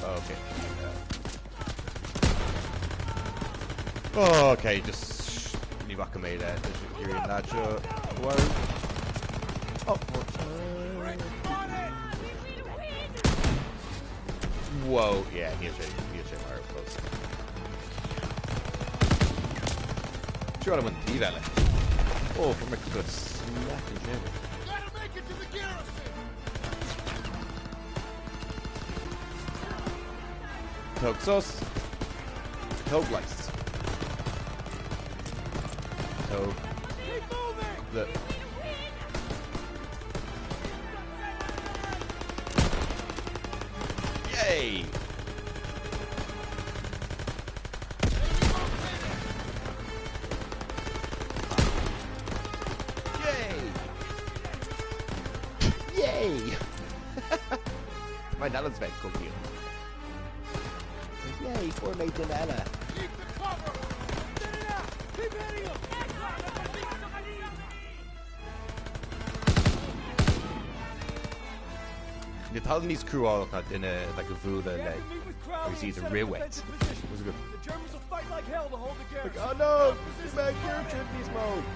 Okay. Oh, okay, just leave Akamei there. You're in that show. Oh, whoa, yeah, he's a fire close. Sure, I wouldn't leave that. Oh, for my good slap in gym. Gotta make it to the garrison! Tog sauce. Tog lice. Tog. The. Yay! Yay! My Dallas back cookie. Yay, poor mate Delilah. Keep the cover! Keep hitting him! The Taiwanese crew all got in a like a vula leg. We see the real wet. Was good. The Germans will fight like hell to hold the garrison. Like, oh no! This man here should be smoked.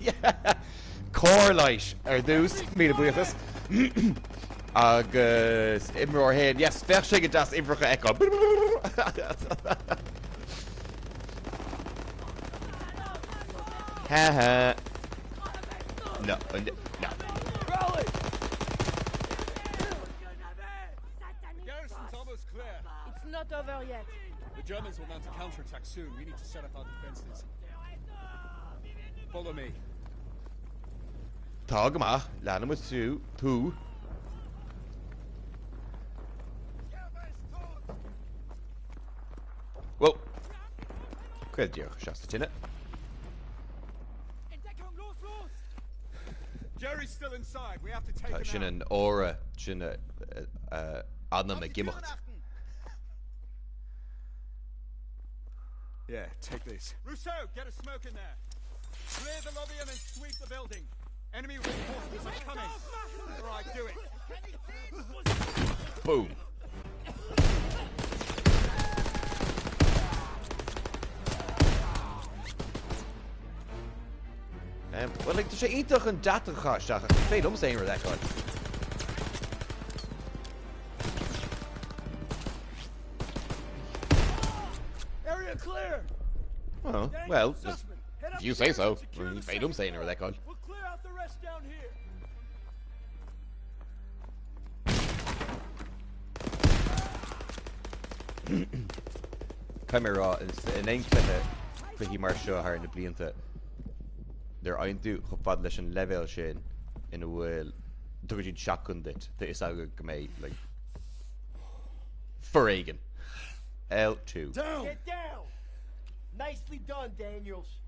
Yeah. Core light those made with us. Agus imroor hen. Yes, verschigen das imroor echo. Haha. No. Rally! The garrison's almost clear. It's not over yet. The Germans will mount a counterattack soon. We need to set up our defenses. Follow me. Tag ma, laden we toe. Whoa. Good dear, just in it. Jerry's still inside. We have to take him Shin out. an aura, shin Anna McGimmocht. Yeah, take this. Rousseau, get a smoke in there. Clear the lobby and then sweep the building. Enemy reinforcements are coming. All right, do it. Boom. Well, like, there's één toch een data gast. Ik weet omzien waar dat gaat. Area clear. Oh, well, if you say so. Ik weet omzien waar dat gaat. We'll clear out the rest down here. Camera in ein clithe chuhí mar seo ar na blianta. They're aintú chupad leis an level sin in a bhfuil dúirid shotgun dit that is aga go mé like Ferragan. L2. Down! Get down! Nicely done, Daniels.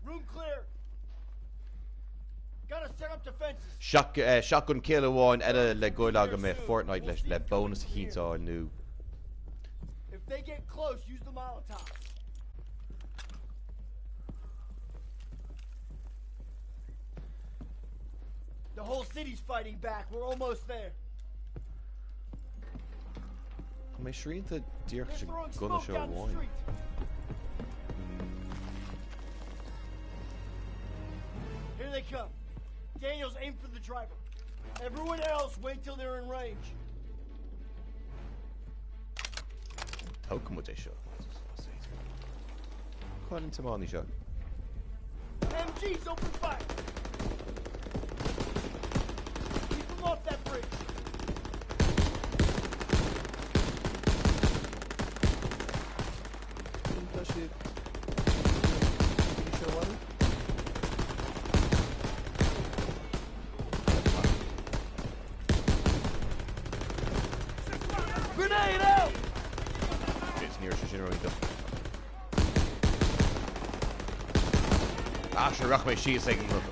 Room clear. Gotta set up defenses. Shotgun kill amháin eile le goileaga me Fortnite leis le bonus hítáil nu. If they get close, use the Molotov. The whole city's fighting back. We're almost there. Mae shrínta díoch sin gona seo amháin. Here they come. Daniels, aim for the driver. Everyone else, wait till they're in range. Tócam mu é seo. Chuáinn tamánaí seo. MGs, open fire. Keep them off that bridge. Grenade out! It's near Shishinori. Ah, sure, Rachmei, she is taking look.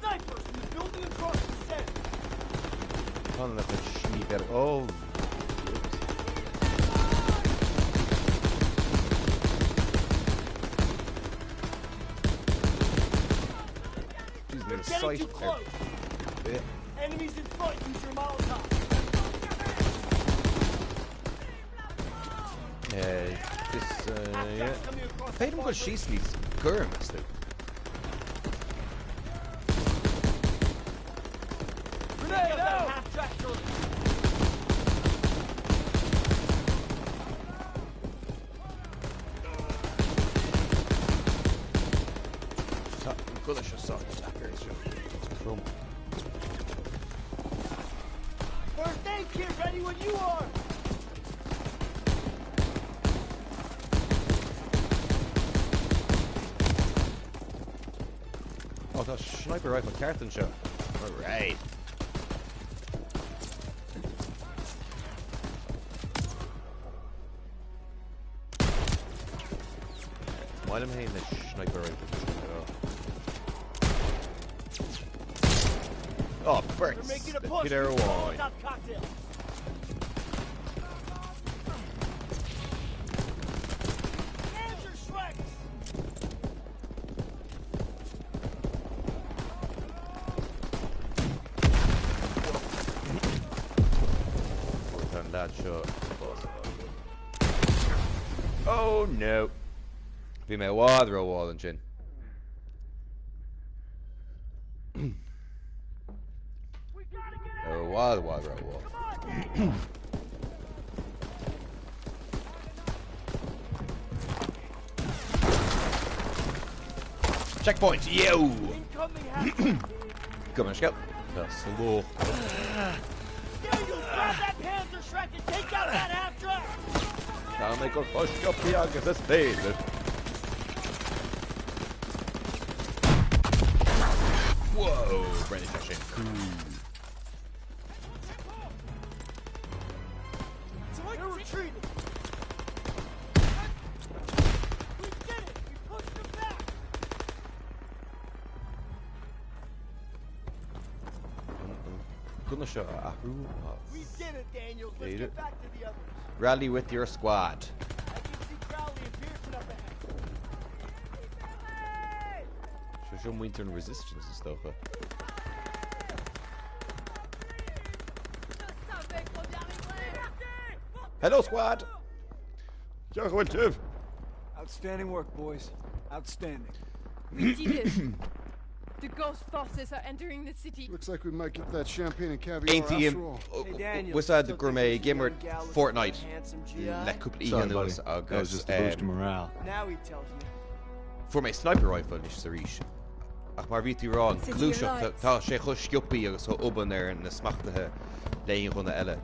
Snipers in the building across the center. Oh, that's a sneak out. Oh. They're getting too close. Yeah. Enemies in front, use your Molotov. Yeah. Féidir go síos níos gurm as tú. Grenade out! Half-track short. Gula seo sackers seo. First aid kit ready when you are. Oh, that's sniper rifle Carton show. Alright. Why am I hitting the sniper rifle? Oh, Bert! Peter wine. Oh no! Be my water wall and chin. Water wall. Checkpoint, yo! Come on, let's go. That's slow. Daniel, grab that Panzer Shrek and take out that half-track! Can't make a push up here, get this speed. Whoa, Brandon touching. They're retreating. We did it! We pushed them back! Couldn't show We did it, Daniels. Let's get back to the others. Rally with your squad. I can see Crowley and Pearson up ahead. Show some winter and resistance and stuff. Hello, squad. Outstanding work, boys. Outstanding. We did it. The ghost forces are entering the city. Looks like we might get that champagne and caviar Ain't the after all. what's that the gourmet gamer Fortnite? Le couple Sorry, buddy. That was just to boost morale. Now he tells me. for mé sniper rifle is sa ríis. Ach mar bhí tú rán, glúiseach tá sé chu sciúpaí agus thu oban ar na smachtathe léon chuna eile.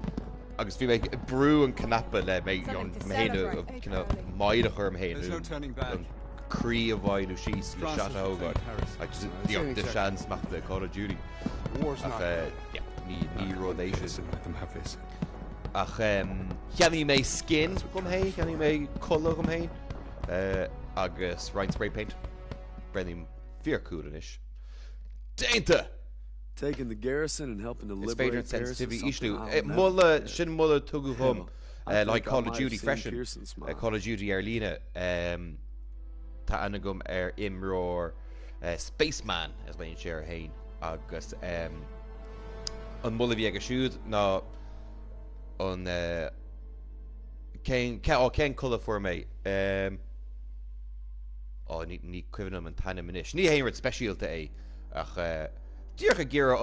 Agus bhí mé brú an canapa le mé héanú cinna maidide chum héanú. Crí a bhhailú síos le seata ógáid. Ag de sean smachta Call of Duty. Ní rodéis. Ach cheannaí mé skins gom héin, cheannaí mé colour gom héin. Agus Ryan spray paint. Brennim fear coolish. Dainta! Taking the garrison and helping to liberate Paris is something Mulla Shin Mulla Tugu Hum, like Call of Duty freshen, Call of Duty Erlina, Ta Anagum Imror, Spaceman, as when you share Hain, August, on Mulla Viega Shoot, no, on Ken colour for me, ní cuihanam an taine minis. Ní héanrad speisialta é ach dúrcha gira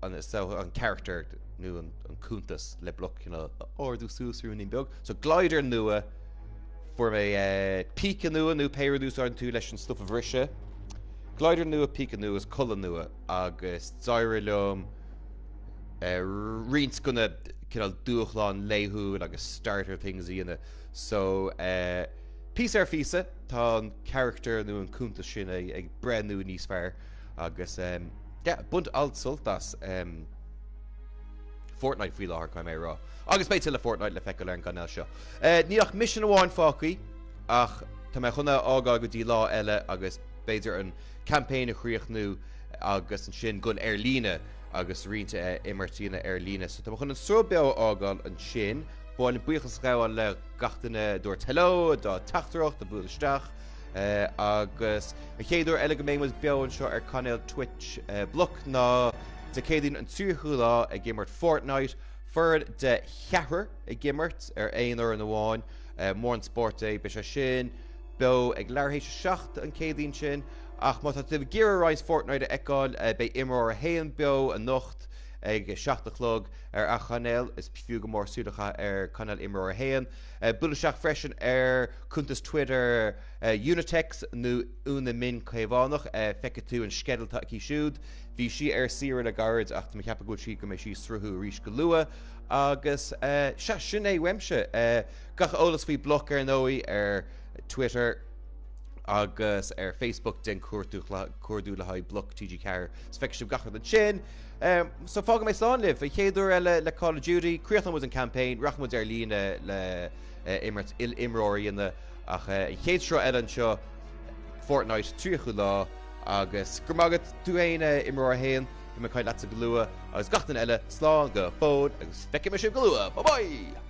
an character nu an cúntas le Bloc ordú súsú ní beag. So glider nua for mé píca nua nu péradús ar tú leis an stuff a bhrisise. Glider nua píca nua is colour nua agus dairelum rins gonna dúchláin léithú agus starter things íana. So Pís ar físa tá an character nu an cúnta sin ag brenn nu níos fearr agus bunt altsol das Fortnite fí láthir chuim mé rá. Agus béit le Fortnite le feiceáil ar an canal seo. Níach mission amháin fácaí ach tá mé chuna ágá go dtí lá eile agus béidir an campaign a chríoch agus an sin gun Erlíne agus rionta imirtína Erlíne. So tá chun an subbeo ágáil an sin Báin buchas gáil le gatainna dúir hello, dá teachtarocht, dá búlaisteach agus a chéadú eile go méid beann seo ar canal Twitch Bloc ná de céadín an túthúlá ag gimmart Fortnite fur de cheathar ag gimmart ar éonar an amháin mór an sport é be sin be ag leirhééis seach an céadín sin ach má tá ggéiráis Fortnite a eáil be imar a héan be a nocht ag seachtalog ar a chanel is fiú go mór súdacha ar canal imar a héan. Bula seach freisin ar chuntas Twitter Unitex nó úna min chéhánach feice tú an skedalta í siúd. Bhí si ar siar le gard ach me ceappa go si go mé si sruthú ríis go lua agus sin é weimse gach ólas fao Bloc ar nóí ar Twitter agus ar Facebook den cuairú le haid Bloc TG Car feice gachar an sin. So fága mé slán liv, chéadú eile le Call of Duty, críochlan was an campaign, rachmud ar lína le imirt imróí inna ach chéad seo eile an seo Fortnite tríochu lá agus gur mágad tú éine imróir héan go me caiid leat a glua agus gachtain eile slán go fód agus feice me si glua. Bye bye!